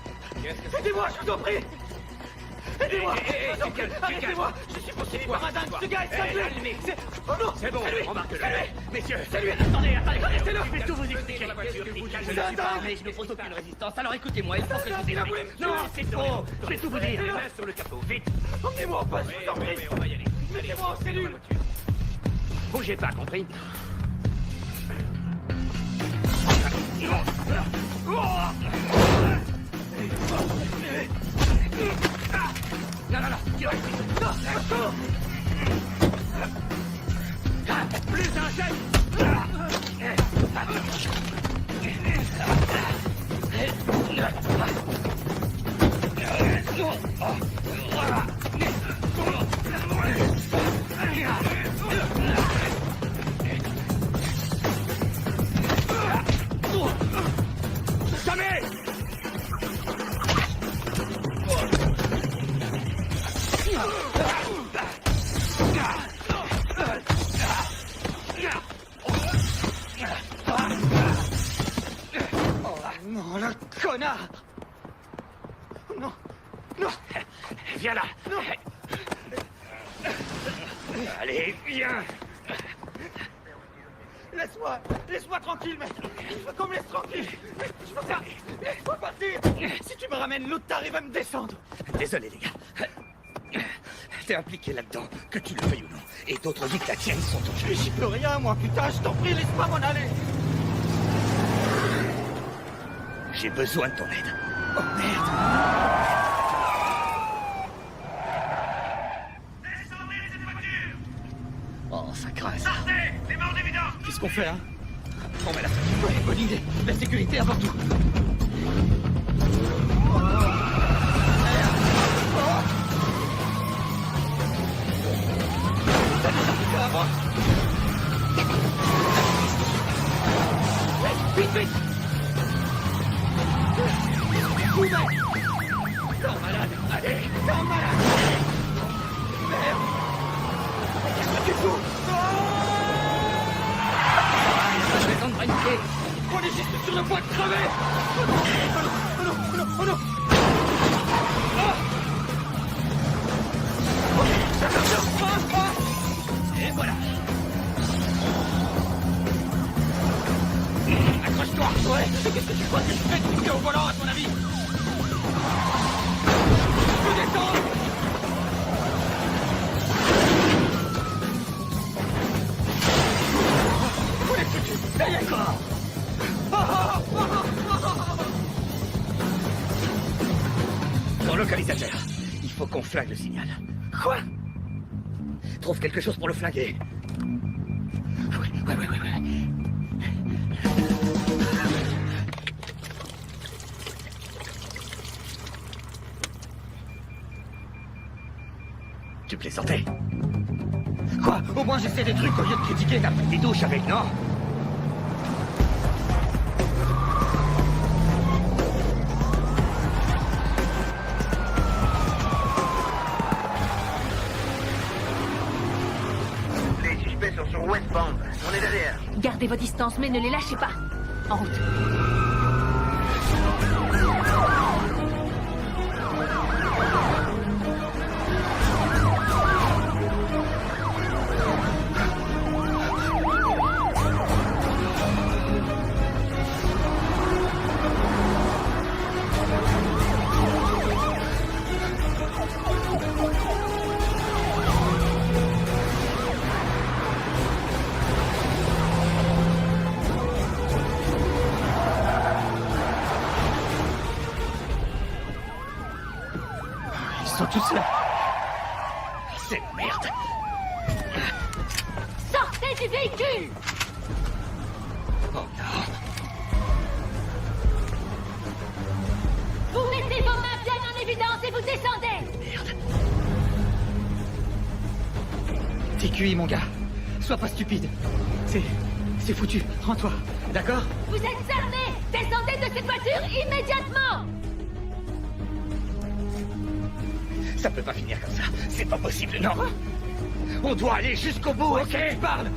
Speaker 7: Aidez-moi, je vous en prie! Aidez-moi! Je vous en prie, arrêtez-moi! Je suis poursuivi par un dingue! Ce gars est cinglé! Oh non!
Speaker 6: C'est bon,
Speaker 7: C'est lui!
Speaker 6: embarque-le.
Speaker 7: C'est lui!
Speaker 6: Messieurs,
Speaker 7: C'est lui! Attendez, arrêtez-le!
Speaker 2: Je vais tout vous expliquer.
Speaker 7: Je ne suis pas armé, je n'oppose aucune résistance. Alors écoutez-moi, il faut que je vous explique.
Speaker 2: Non, c'est faux. Je vais tout vous dire.
Speaker 7: Les mains sur le capot, vite! Emmenez-moi en poste, je vous en prie!
Speaker 10: On va y aller.
Speaker 7: Mettez-moi en cellule!
Speaker 6: bougez pas, compris?
Speaker 2: Non, non, non. Plus un jet. Jamais.
Speaker 7: Non, le connard! Non! Non!
Speaker 2: Viens là. Allez, viens.
Speaker 7: Laisse-moi tranquille, mec. Il faut qu'on me laisse tranquille. Je veux faire... Laisse-moi partir. Si tu me ramènes, l'autre t'arrive à me descendre.
Speaker 2: Désolé, les gars. T'es impliqué là-dedans, que tu le veuilles ou non. Et d'autres vies que la tienne sont en jeu.
Speaker 7: J'y peux rien, moi, putain. Je t'en prie, laisse-moi m'en aller.
Speaker 2: J'ai besoin de ton aide. Oh, merde.
Speaker 5: Descendez cette voiture.
Speaker 2: Oh, ça grince.
Speaker 5: Sortez. Les morts d'évidence.
Speaker 7: Qu'est-ce qu'on fait, hein?
Speaker 2: On met la sortie.
Speaker 7: Ouais, bonne idée. La sécurité avant tout. Vite, vite! T'es malade! Allez! T'es malade! Merde! Qu'est-ce que tu fous? Pas raison de paniquer! On est juste sur le point de crever! Oh non! Oh non! Oh non! Oh non! Et voilà! Accroche-toi! Ouais! Qu'est-ce que tu crois que je fais de au volant, à ton avis? Je peux descendre! Où est-ce que tu... Derrière quoi?
Speaker 2: Ton localisateur. Il faut qu'on flingue le signal.
Speaker 7: Quoi?
Speaker 2: Trouve quelque chose pour le flinguer. Ouais. Tu plaisantais?
Speaker 7: Quoi? Au moins j'essaie des trucs au lieu de critiquer.
Speaker 2: T'as pris des douches avec, non?
Speaker 4: Les suspects sont sur Westbound. On est derrière.
Speaker 9: Gardez vos distances, mais ne les lâchez pas. En route.
Speaker 7: Tous là.
Speaker 2: C'est merde.
Speaker 9: Sortez du véhicule!
Speaker 2: Oh non.
Speaker 9: Vous mettez vos mains bien en évidence et vous descendez!
Speaker 2: Merde.
Speaker 7: T'es cuit, mon gars. Sois pas stupide. C'est foutu. Rends-toi. D'accord?
Speaker 9: Vous êtes cernés! Descendez de cette voiture immédiatement!
Speaker 2: Ça peut pas finir comme ça. C'est pas possible, non. On doit aller jusqu'au bout, ok?
Speaker 7: Tu parles.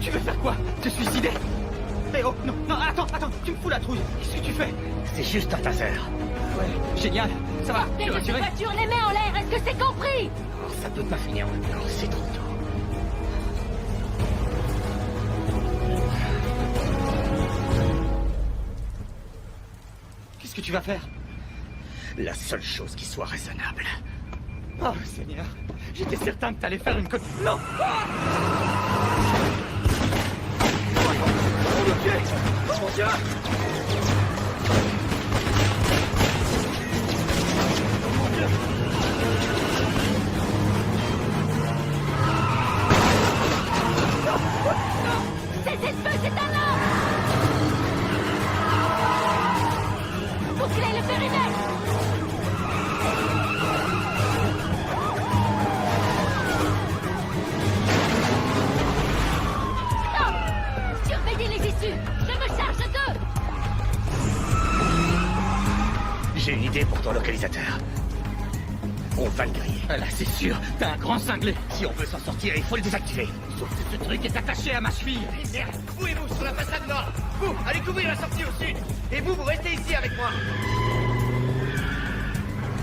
Speaker 7: Tu veux faire quoi? Te suicider? Eh oh, non, attends, tu me fous la trouille. Qu'est-ce que tu fais?
Speaker 2: C'est juste un taser.
Speaker 7: Ouais, génial. Ça va,
Speaker 9: Sortez
Speaker 7: tu es
Speaker 9: de cette
Speaker 7: rassuré?
Speaker 9: voiture, les mains en l'air, est-ce que c'est compris?
Speaker 2: Ça peut pas finir maintenant, c'est trop tôt.
Speaker 7: Qu'est-ce que tu vas faire?
Speaker 2: La seule chose qui soit raisonnable.
Speaker 7: Oh, Seigneur. J'étais certain que t'allais faire une conne... Non!
Speaker 2: Mon Dieu! Mon Dieu!
Speaker 9: Cessez le feu, c'est un homme! Bouclez le périmètre! Surveillez les issues! Je me charge d'eux!
Speaker 2: J'ai une idée pour ton localisateur. On va le griller.
Speaker 7: Là, c'est sûr. T'as un grand cinglé.
Speaker 2: Si on veut s'en sortir, il faut le désactiver.
Speaker 7: Sauf que ce truc est attaché à ma cheville.
Speaker 8: Merde, vous et vous sur la façade nord. Vous, allez couvrir la sortie au sud. Et vous restez ici avec moi.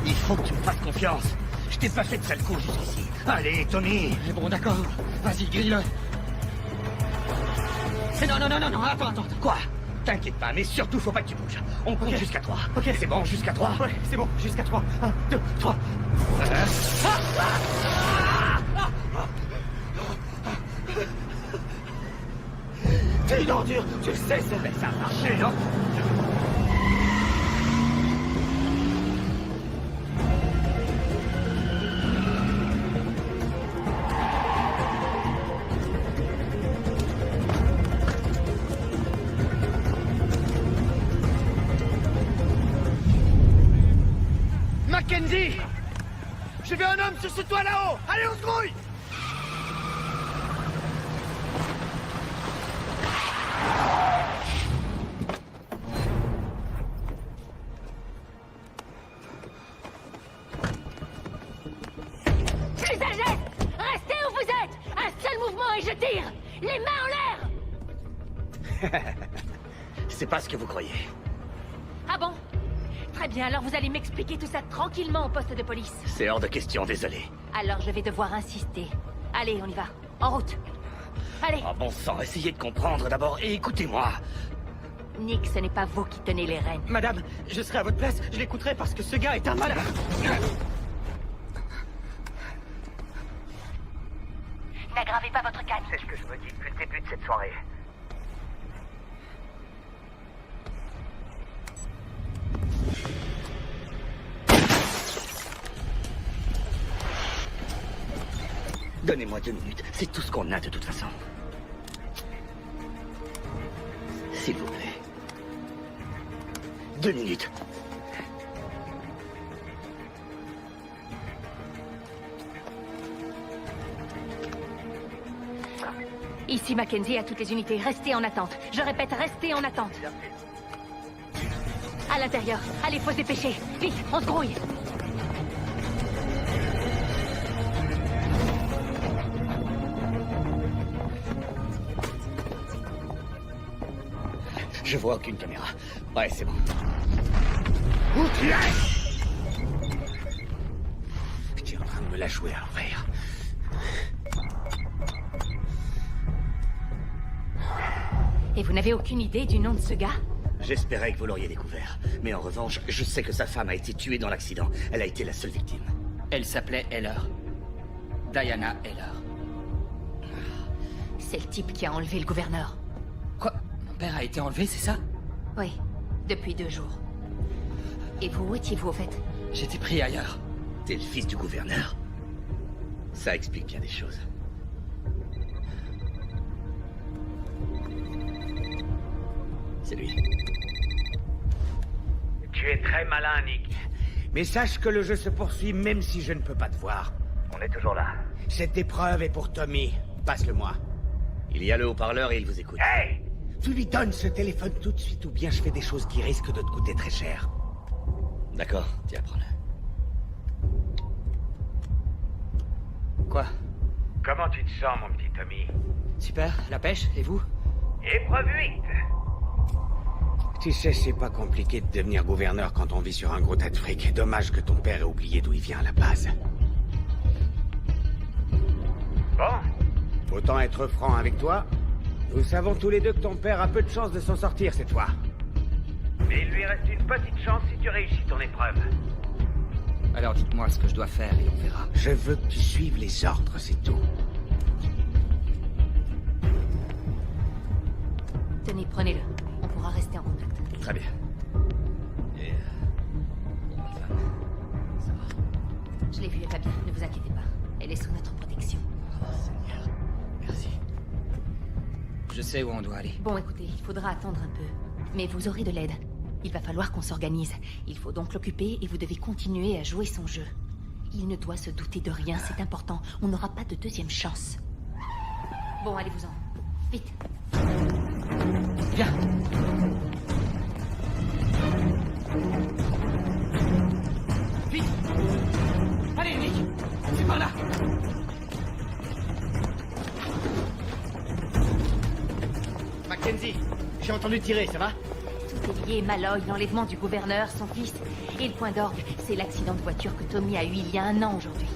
Speaker 2: Il faut que tu me fasses confiance. Je
Speaker 5: t'ai pas fait de sale coup jusqu'ici. Allez, Tommy.
Speaker 7: Bon, d'accord. Vas-y, grille-le. Non, attends.
Speaker 5: Quoi? T'inquiète pas, mais surtout, faut pas que tu bouges. On compte jusqu'à 3.
Speaker 7: Ok.
Speaker 5: C'est bon, jusqu'à 3.
Speaker 7: Ouais, c'est bon, jusqu'à 3. 1, 2, 3.
Speaker 5: T'es une ordure, tu le sais, ça a marché, non?
Speaker 8: Mackenzie! J'ai vu un homme sur ce toit là-haut! Allez, on se grouille!
Speaker 9: Plus un geste! Restez où vous êtes! Un seul mouvement et je tire! Les mains en l'air!
Speaker 5: C'est pas ce que vous croyez.
Speaker 9: Ah bon? Très bien, alors vous allez m'expliquer tout ça tranquillement au poste de police.
Speaker 5: C'est hors de question, désolé.
Speaker 9: Alors je vais devoir insister. Allez, on y va. En route. Allez.
Speaker 5: Ah bon sang, essayez de comprendre d'abord et écoutez-moi.
Speaker 9: Nick, ce n'est pas vous qui tenez les rênes.
Speaker 7: Madame, je serai à votre place, je l'écouterai parce que ce gars est un malade.
Speaker 9: N'aggravez pas votre calme.
Speaker 5: C'est ce que je me dis depuis le début de cette soirée. Donnez-moi 2 minutes, c'est tout ce qu'on a de toute façon. S'il vous plaît. 2 minutes.
Speaker 9: Ici Mackenzie à toutes les unités. Restez en attente. Je répète, restez en attente. À l'intérieur. Allez, faut se dépêcher. Vite, on se grouille.
Speaker 5: Je vois aucune caméra. Ouais, c'est bon.
Speaker 6: Tu es en train de me la jouer à l'envers.
Speaker 9: Et vous n'avez aucune idée du nom de ce gars?
Speaker 5: J'espérais que vous l'auriez découvert. Mais en revanche, je sais que sa femme a été tuée dans l'accident. Elle a été la seule victime.
Speaker 7: Elle s'appelait Heller. Diana Heller.
Speaker 9: C'est le type qui a enlevé le gouverneur.
Speaker 7: Quoi? Mon père a été enlevé, c'est ça?
Speaker 9: Oui, depuis 2 jours. Et vous, où étiez-vous au fait?
Speaker 7: J'étais pris ailleurs.
Speaker 5: T'es le fils du gouverneur? Ça explique bien des choses. C'est lui. Tu es très malin, Nick.
Speaker 6: Mais sache que le jeu se poursuit même si je ne peux pas te voir.
Speaker 5: On est toujours là.
Speaker 6: Cette épreuve est pour Tommy. Passe-le-moi.
Speaker 5: Il y a le haut-parleur et il vous écoute. Hey!
Speaker 6: Tu lui donnes ce téléphone tout de suite ou bien je fais des choses qui risquent de te coûter très cher.
Speaker 5: D'accord, tiens, prends-le.
Speaker 7: Quoi?
Speaker 5: Comment tu te sens, mon petit Tommy?
Speaker 7: Super, la pêche, et vous?
Speaker 5: Épreuve 8.
Speaker 6: Tu sais, c'est pas compliqué de devenir gouverneur quand on vit sur un gros tas de fric. Dommage que ton père ait oublié d'où il vient à la base.
Speaker 5: Bon.
Speaker 6: Autant être franc avec toi. Nous savons tous les deux que ton père a peu de chances de s'en sortir cette fois.
Speaker 5: Mais il lui reste une petite chance si tu réussis ton épreuve.
Speaker 7: Alors dites-moi ce que je dois faire et on verra.
Speaker 6: Je veux que tu suives les ordres, c'est tout.
Speaker 9: Tenez, prenez-le. On pourra rester en contact.
Speaker 5: Très bien. Et... femme, ça va?
Speaker 9: Je l'ai vue, elle va bien. Ne vous inquiétez pas. Elle est sous notre protection.
Speaker 5: Oh, Seigneur. Merci.
Speaker 7: Je sais où on doit aller.
Speaker 9: Bon, écoutez, il faudra attendre un peu. Mais vous aurez de l'aide. Il va falloir qu'on s'organise. Il faut donc l'occuper et vous devez continuer à jouer son jeu. Il ne doit se douter de rien, c'est important. On n'aura pas de deuxième chance. Bon, allez-vous-en. Vite.
Speaker 7: Viens. Vite. Allez, Nick. C'est par là.
Speaker 8: Mackenzie, j'ai entendu tirer, ça va?
Speaker 9: Tout est meurtrier, Malloy, l'enlèvement du gouverneur, son fils. Et le point d'orgue, c'est l'accident de voiture que Tommy a eu il y a 1 an aujourd'hui.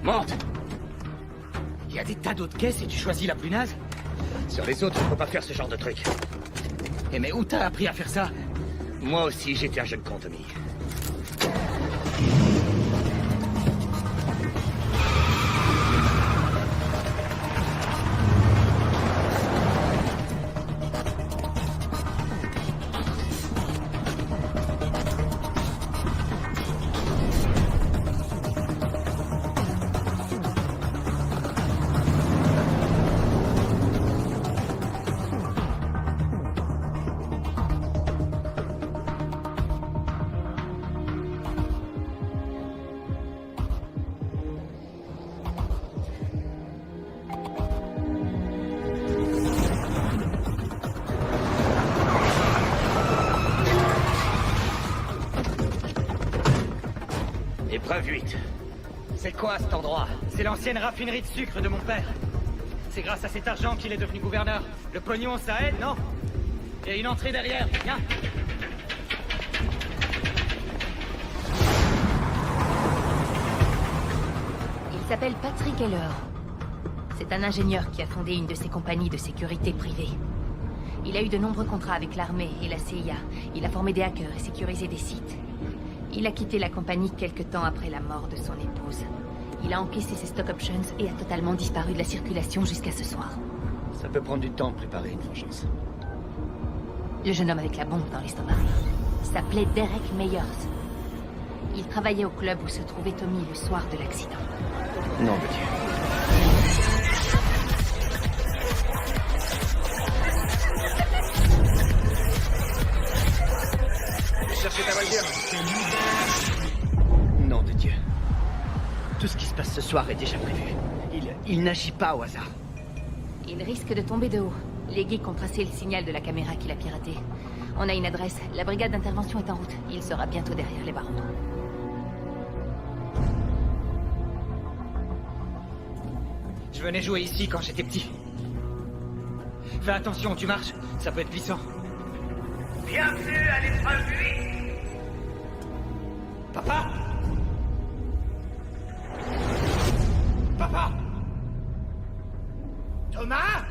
Speaker 2: Monte! Il y a des tas d'autres caisses et tu choisis la plus naze? Sur les autres, je peux pas faire ce genre de truc. Eh mais où t'as appris à faire ça? Moi aussi, j'étais un jeune con, Tommy. L'épreuve 8.
Speaker 7: C'est quoi cet endroit? C'est l'ancienne raffinerie de sucre de mon père. C'est grâce à cet argent qu'il est devenu gouverneur. Le pognon, ça aide, non? Il y a une entrée derrière, viens.
Speaker 9: Il s'appelle Patrick Heller. C'est un ingénieur qui a fondé une de ses compagnies de sécurité privée. Il a eu de nombreux contrats avec l'armée et la CIA. Il a formé des hackers et sécurisé des sites. Il a quitté la compagnie quelque temps après la mort de son épouse. Il a encaissé ses stock options et a totalement disparu de la circulation jusqu'à ce soir.
Speaker 8: Ça peut prendre du temps de préparer une vengeance.
Speaker 9: Le jeune homme avec la bombe dans l'estomac s'appelait Derek Meyers. Il travaillait au club où se trouvait Tommy le soir de l'accident.
Speaker 8: Nom de Dieu.
Speaker 2: Cherchez ta voiture.
Speaker 8: Nom de Dieu. Tout ce qui se passe ce soir est déjà prévu. Il n'agit pas au hasard.
Speaker 9: Il risque de tomber de haut. Les geeks ont tracé le signal de la caméra qu'il a piraté. On a une adresse. La brigade d'intervention est en route. Il sera bientôt derrière les barreaux.
Speaker 7: Je venais jouer ici quand j'étais petit. Fais attention, tu marches. Ça peut être glissant.
Speaker 5: Bienvenue à l'épreuve 8.
Speaker 7: Papa! Papa!
Speaker 5: Thomas?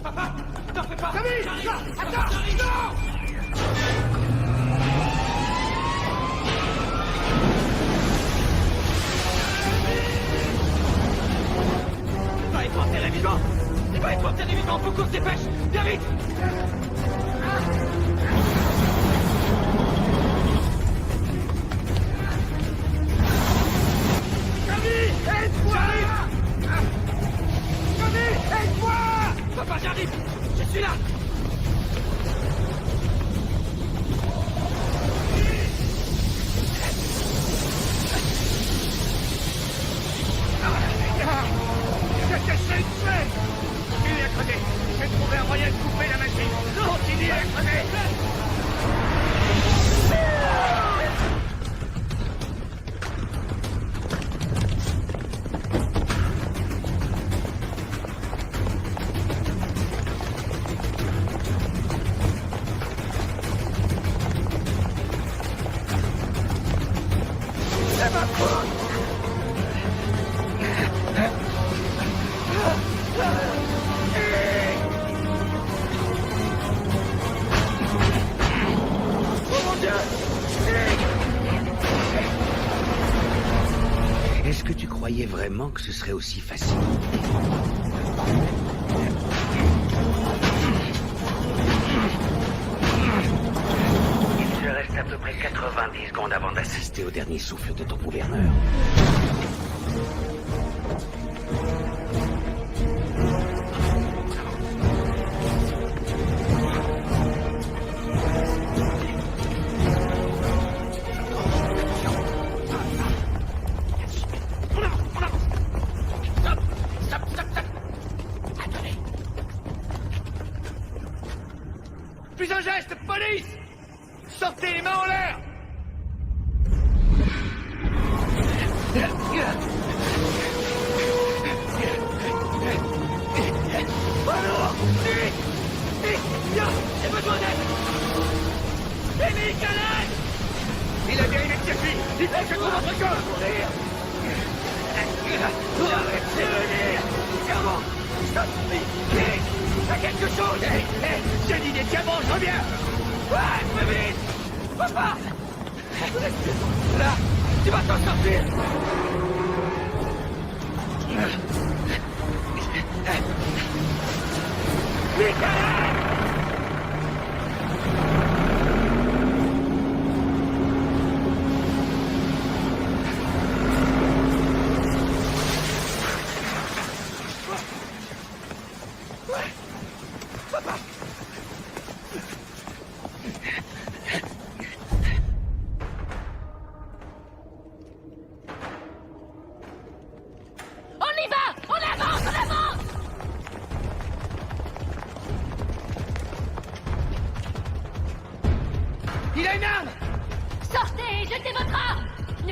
Speaker 7: Papa! T'en fais pas!
Speaker 5: Tommy!
Speaker 7: J'arrive.
Speaker 5: Non! Attends! Non!
Speaker 7: Il va être enterré vivant! Il va être enterré vivant! Faut qu'on se dépêche! Viens vite!
Speaker 5: Aide-moi! Tommy, aide-moi!
Speaker 7: Papa, j'arrive! Je suis là!
Speaker 5: Qu'est-ce que c'est que c'est? Continue à creuser. J'ai trouvé un moyen de couper la machine. Continue à creuser.
Speaker 6: Est-ce que tu croyais vraiment que ce serait aussi facile?
Speaker 5: Il te reste à peu près 90 secondes avant
Speaker 6: D'assister au dernier souffle de ton gouverneur.
Speaker 2: Plus un geste, police! Sortez les mains en l'air!
Speaker 7: Alors! Vite! Vite! Viens! J'ai besoin d'aide! Amy, Calais!
Speaker 2: Il a bien une escapée! Il faut que tout notre corps! Mourir!
Speaker 7: Arrête de venir! Diamant! Stop! Vite! T'as quelque chose!
Speaker 2: J'ai dit des diamants, je reviens!
Speaker 7: Ouais, plus vite! Papa! Là! Tu vas t'en sortir! Michael!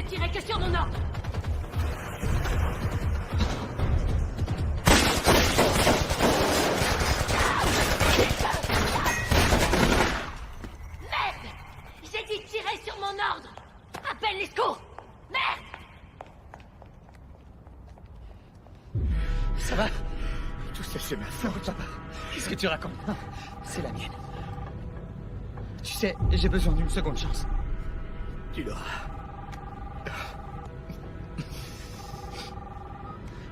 Speaker 9: de tirer que sur mon ordre. Merde! J'ai dit tirer sur mon ordre! Appelle les secours! Merde!
Speaker 8: Ça va? Tout ça, c'est ma faute. Qu'est-ce que tu racontes? C'est la mienne. Tu sais, j'ai besoin d'une seconde chance. Tu l'auras.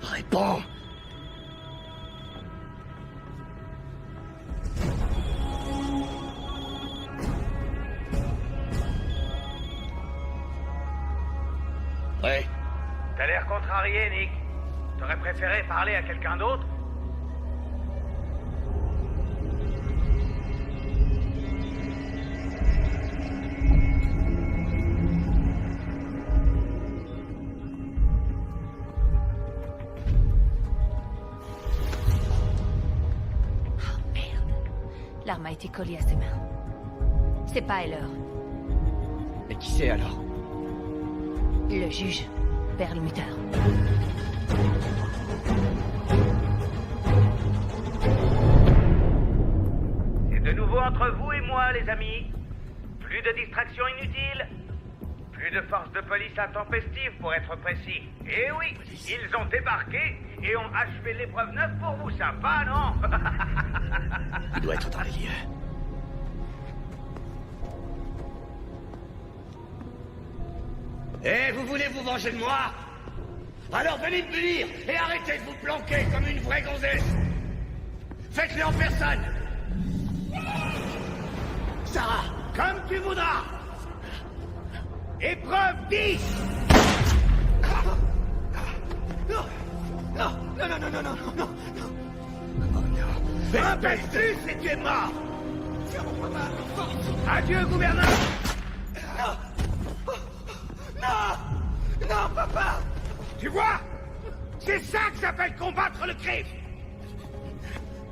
Speaker 8: Réponds!
Speaker 2: Ouais.
Speaker 5: T'as l'air contrarié, Nick. T'aurais préféré parler à quelqu'un d'autre?
Speaker 9: L'arme a été collée à ses mains. C'est pas Heller.
Speaker 8: Mais qui c'est alors?
Speaker 9: Le juge, Perlmutter.
Speaker 5: C'est de nouveau entre vous et moi, les amis. Plus de distractions inutiles. Plus de forces de police intempestives, pour être précis. Et oui, ils ont débarqué et ont achevé l'épreuve neuve pour vous. Sympa, non?
Speaker 8: Il doit être dans les lieux.
Speaker 2: Eh, vous voulez vous venger de moi? Alors venez me punir et arrêtez de vous planquer comme une vraie gonzesse. Faites-le en personne. Sarah, comme tu voudras. Épreuve 10. Non, non, non, non, non, non, non, non, non. Oh non. Imbécile, c'est tu es mort. Adieu, gouverneur. Non. Non! Non, papa! Tu vois? C'est ça que j'appelle combattre le crime!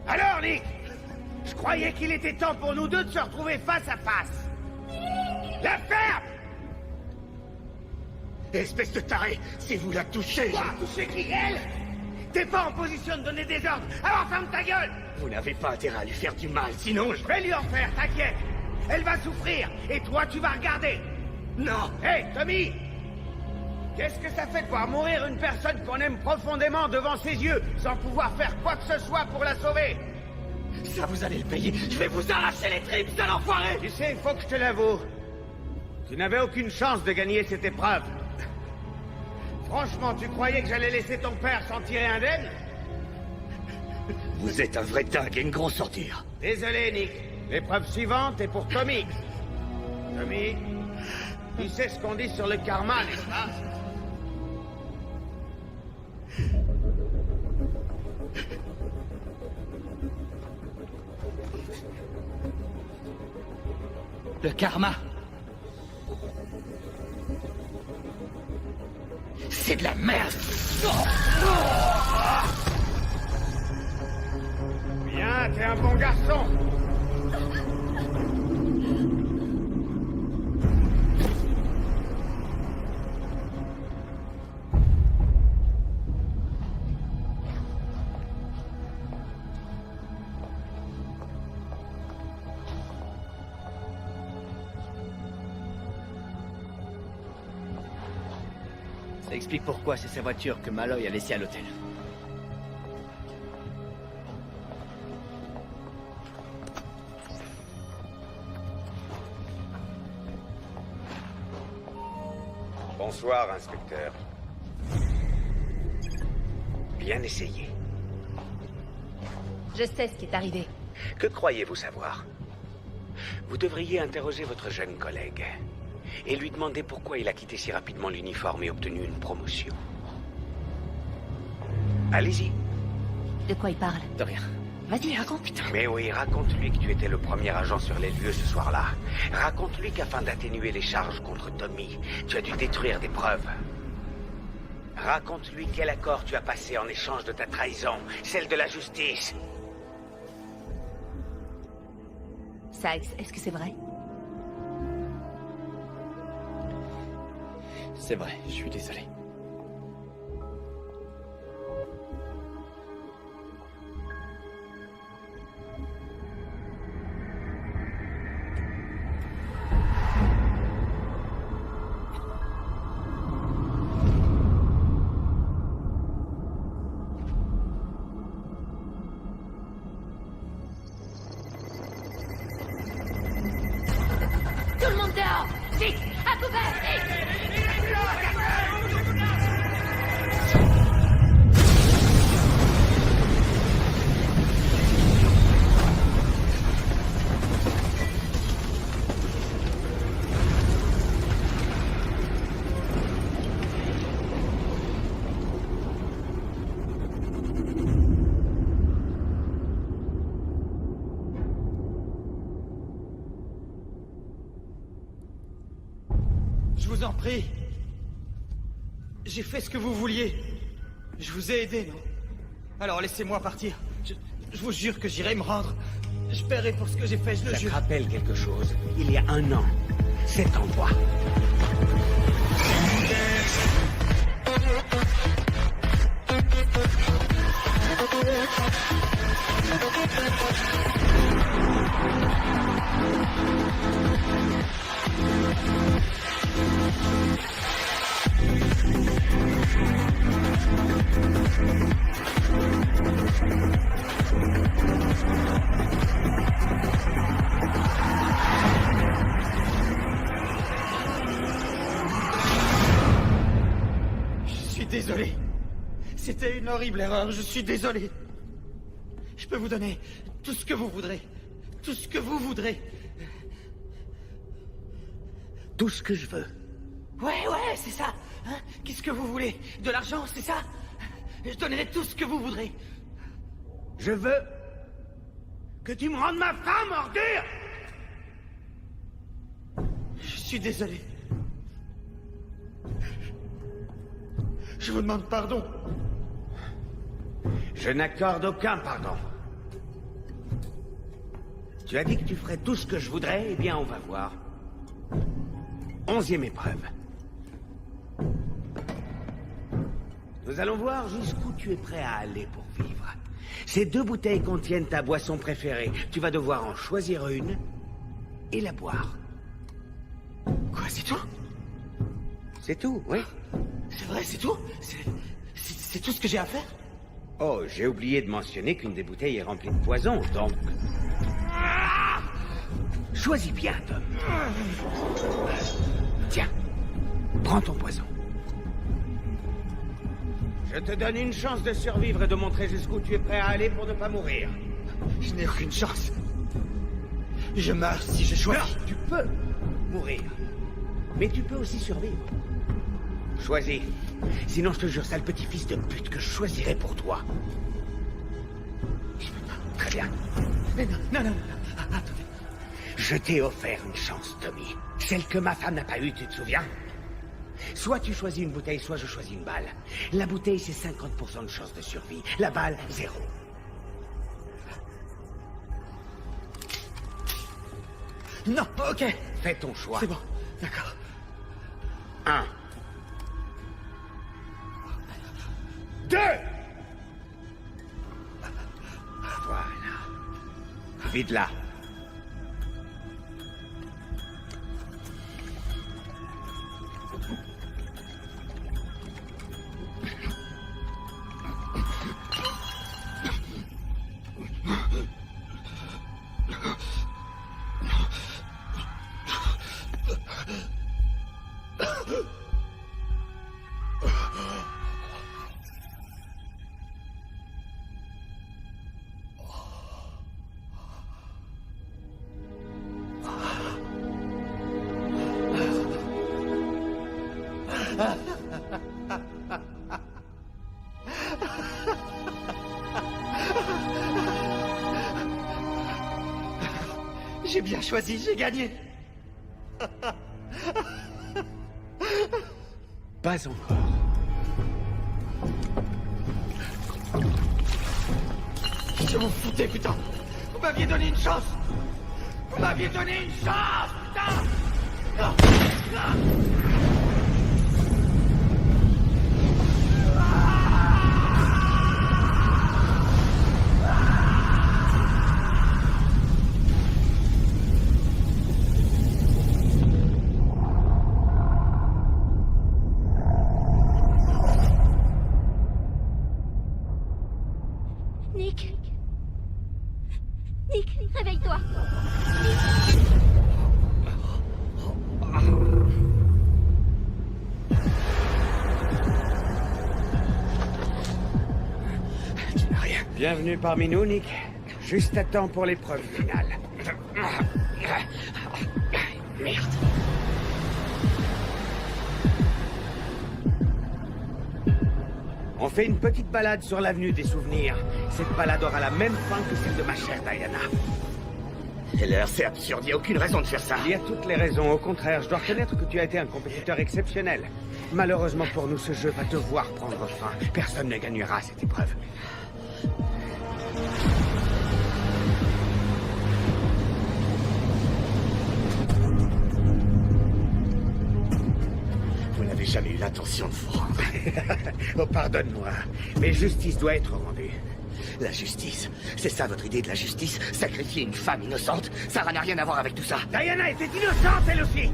Speaker 2: Alors, Nick, je croyais qu'il était temps pour nous deux de se retrouver face à face. La ferme! Espèce de taré, si vous la touchez... Quoi? Toucher qui? Elle? T'es pas en position de donner des ordres, alors ferme ta gueule! Vous n'avez pas intérêt à lui faire du mal, sinon je vais lui en faire, t'inquiète! Elle va souffrir, et toi tu vas regarder! Non! Hé, Tommy! Qu'est-ce que ça fait de voir mourir une personne qu'on aime profondément devant ses yeux, sans pouvoir faire quoi que ce soit pour la sauver? Ça, vous allez le payer. Je vais vous arracher les tripes, sale enfoiré! Tu sais, il faut que je te l'avoue. Tu n'avais aucune chance de gagner cette épreuve. Franchement, tu croyais que j'allais laisser ton père s'en tirer indemne? Vous êtes un vrai dingue et une grosse sortir. Désolé, Nick. L'épreuve suivante est pour Tommy. Tommy, tu sais ce qu'on dit sur le karma, n'est-ce pas?
Speaker 8: Le karma. C'est de la merde.
Speaker 2: Bien, t'es un bon garçon.
Speaker 8: Ça explique pourquoi c'est sa voiture que Malloy a laissée à l'hôtel.
Speaker 6: Bonsoir, inspecteur. Bien essayé.
Speaker 9: Je sais ce qui est arrivé.
Speaker 6: Que croyez-vous savoir? Vous devriez interroger votre jeune collègue et lui demander pourquoi il a quitté si rapidement l'uniforme et obtenu une promotion. Allez-y.
Speaker 9: De quoi il parle?
Speaker 8: De rien.
Speaker 9: Vas-y, raconte.
Speaker 8: Putain.
Speaker 6: Mais oui, raconte-lui que tu étais le premier agent sur les lieux ce soir-là. Raconte-lui qu'afin d'atténuer les charges contre Tommy, tu as dû détruire des preuves. Raconte-lui quel accord tu as passé en échange de ta trahison, celle de la justice.
Speaker 9: Sykes, est-ce que c'est vrai?
Speaker 8: C'est vrai, je suis désolé.
Speaker 9: Tout le monde dehors! Vite! À couvert! Vite!
Speaker 7: Je vous en prie. J'ai fait ce que vous vouliez. Je vous ai aidé, non? Alors laissez-moi partir. Je vous jure que j'irai me rendre. Je paierai pour ce que j'ai fait, je le
Speaker 6: Ça te
Speaker 7: jure.
Speaker 6: rappelle quelque chose? Il y a un an, cet endroit.
Speaker 7: Je suis désolé. C'était une horrible erreur, je suis désolé. Je peux vous donner tout ce que vous voudrez. Tout ce que vous voudrez.
Speaker 6: Tout ce que je veux.
Speaker 7: Ouais, c'est ça. Hein? Qu'est-ce que vous voulez? De l'argent, c'est ça? Je donnerai tout ce que vous voudrez.
Speaker 6: Je veux que tu me rendes ma femme, ordure!
Speaker 7: Je suis désolé. Je vous demande pardon.
Speaker 6: Je n'accorde aucun pardon. Tu as dit que tu ferais tout ce que je voudrais, eh bien on va voir. 11e épreuve. Nous allons voir jusqu'où tu es prêt à aller pour vivre. Ces 2 bouteilles contiennent ta boisson préférée. Tu vas devoir en choisir une et la boire.
Speaker 7: Quoi, c'est tout?
Speaker 6: C'est tout, oui.
Speaker 7: C'est vrai, c'est tout? C'est tout ce que j'ai à faire?
Speaker 6: Oh, j'ai oublié de mentionner qu'une des bouteilles est remplie de poison, donc... Choisis bien, Tom. Tiens, prends ton poison. Je te donne une chance de survivre et de montrer jusqu'où tu es prêt à aller pour ne pas mourir.
Speaker 7: Je n'ai aucune chance. Je meurs si je choisis.
Speaker 6: Non, tu peux mourir. Mais tu peux aussi survivre. Choisis. Sinon, je te jure, sale petit-fils de pute, que je choisirai pour toi. Très bien.
Speaker 7: Mais non. Attendez.
Speaker 6: Je t'ai offert une chance, Tommy. Celle que ma femme n'a pas eue, tu te souviens? Soit tu choisis une bouteille, soit je choisis une balle. La bouteille, c'est 50% de chance de survie. La balle, 0.
Speaker 7: Non, ok.
Speaker 6: Fais ton choix.
Speaker 7: C'est bon, d'accord.
Speaker 6: 1. 2. Voilà. Vide-la.
Speaker 7: J'ai bien choisi, j'ai gagné.
Speaker 6: Pas encore.
Speaker 7: Je vous foutez, putain. Vous m'aviez donné une chance. Vous m'aviez donné une chance, putain.
Speaker 1: Nick. Nick, réveille-toi.
Speaker 6: Tu n'as rien. Bienvenue parmi nous, Nick. Juste à temps pour l'épreuve finale. Merde. On fait une petite balade sur l'avenue des souvenirs. Cette balade aura la même fin que celle de ma chère Diana.
Speaker 2: Et l'heure, c'est absurde, il n'y a aucune raison de faire ça.
Speaker 6: Il y a toutes les raisons. Au contraire, je dois reconnaître que tu as été un compétiteur exceptionnel. Malheureusement pour nous, ce jeu va devoir prendre fin. Personne ne gagnera cette épreuve.
Speaker 2: Vous n'avez jamais eu l'intention de vous rendre.
Speaker 6: Oh, pardonne-moi, mais justice doit être rendue.
Speaker 2: La justice, c'est ça votre idée de la justice? Sacrifier une femme innocente? Ça n'a rien à voir avec tout ça.
Speaker 6: Diana était innocente, elle aussi.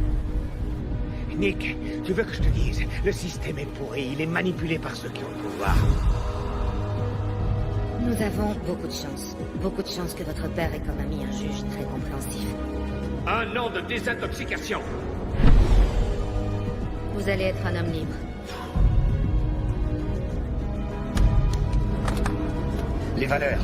Speaker 6: Nick, tu veux que je te dise? Le système est pourri, il est manipulé par ceux qui ont le pouvoir.
Speaker 11: Nous avons beaucoup de chance. Beaucoup de chance que votre père ait comme ami un juge très compréhensif.
Speaker 10: 1 an de désintoxication.
Speaker 11: Vous allez être un homme libre.
Speaker 2: Les valeurs.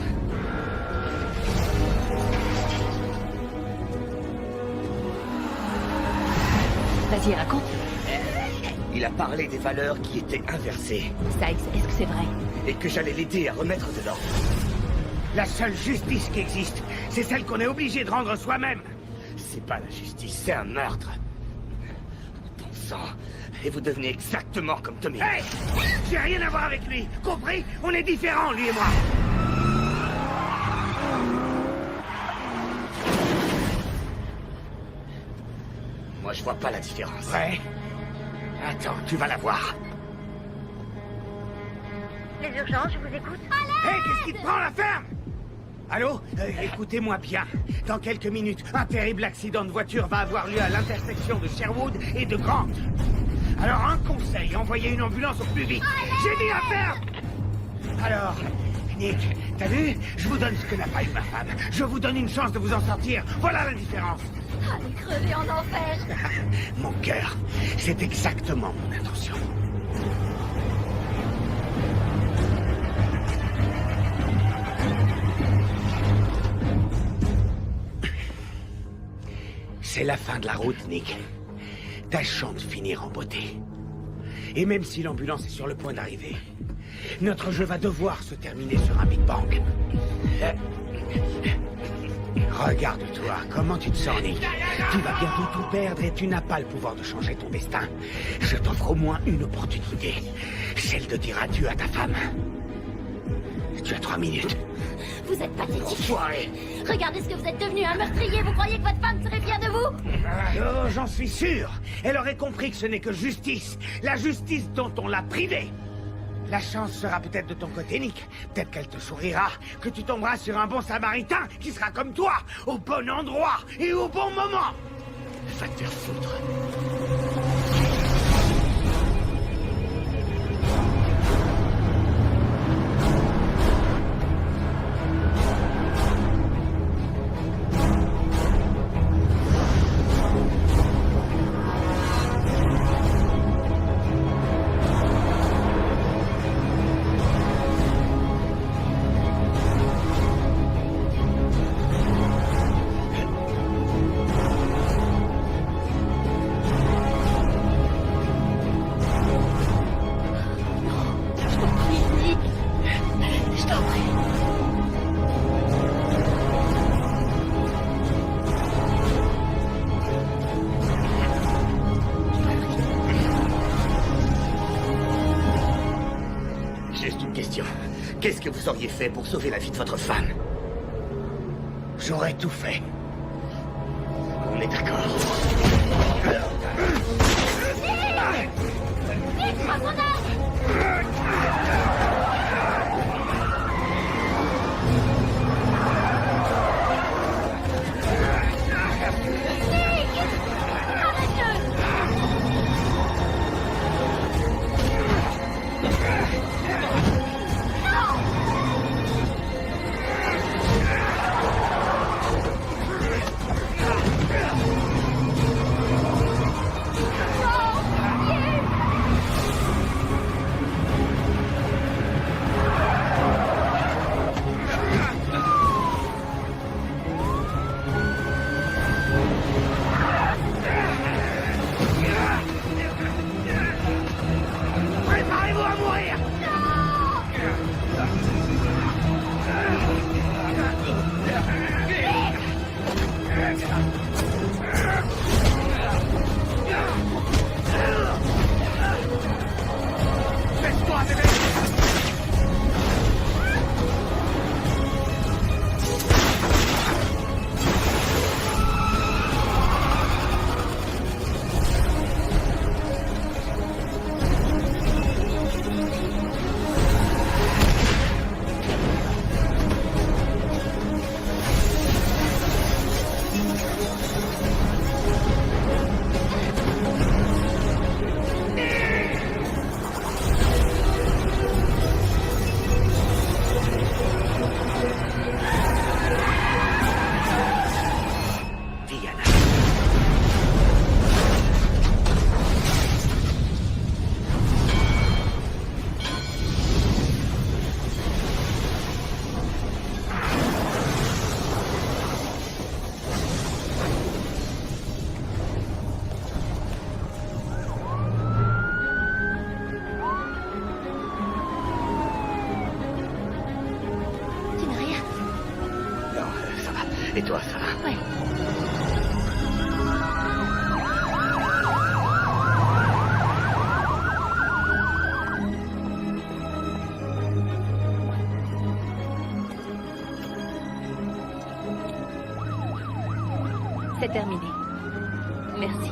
Speaker 9: Vas-y, raconte.
Speaker 2: Il a parlé des valeurs qui étaient inversées.
Speaker 9: Sykes, est-ce que c'est vrai?
Speaker 2: Et que j'allais l'aider à remettre de l'ordre.
Speaker 6: La seule justice qui existe, c'est celle qu'on est obligé de rendre soi-même.
Speaker 2: C'est pas la justice, c'est un meurtre. Bon sang. Et vous devenez exactement comme Tommy.
Speaker 6: Hey! J'ai rien à voir avec lui, compris? On est différents, lui et moi.
Speaker 2: Moi, je vois pas la différence.
Speaker 6: Ouais? Attends, tu vas la voir.
Speaker 3: Les urgences, je vous écoute.
Speaker 6: Hé, qu'est-ce qui te prend, la ferme? Allô? Écoutez-moi bien. Dans quelques minutes, un terrible accident de voiture va avoir lieu à l'intersection de Sherwood et de Grant. Alors, un conseil, envoyez une ambulance au plus vite. J'ai dit la ferme! Alors, Nick, t'as vu? Je vous donne ce que n'a pas eu ma femme. Je vous donne une chance de vous en sortir. Voilà la différence.
Speaker 1: Allez crever en enfer.
Speaker 6: Mon cœur, c'est exactement mon intention. C'est la fin de la route, Nick. Tâchons de finir en beauté. Et même si l'ambulance est sur le point d'arriver, notre jeu va devoir se terminer sur un Big Bang. Regarde-toi, comment tu te sens, Nick? Tu vas bientôt tout perdre et tu n'as pas le pouvoir de changer ton destin. Je t'offre au moins une opportunité. Celle de dire adieu à ta femme. Tu as 3 minutes.
Speaker 1: Vous êtes pathétique. Regardez ce que vous êtes devenu, un meurtrier. Vous croyez que votre femme serait fière de vous?
Speaker 6: Oh, j'en suis sûr. Elle aurait compris que ce n'est que justice. La justice dont on l'a privée. La chance sera peut-être de ton côté, Nick. Peut-être qu'elle te sourira, que tu tomberas sur un bon samaritain qui sera comme toi, au bon endroit et au bon moment.
Speaker 2: Va te faire foutre. Qu'est-ce que vous auriez fait pour sauver la vie de votre femme?
Speaker 6: J'aurais tout fait.
Speaker 2: On est d'accord.
Speaker 1: Nick, prends son arme!
Speaker 6: Et toi, ça va?
Speaker 9: Ouais. C'est terminé. Merci.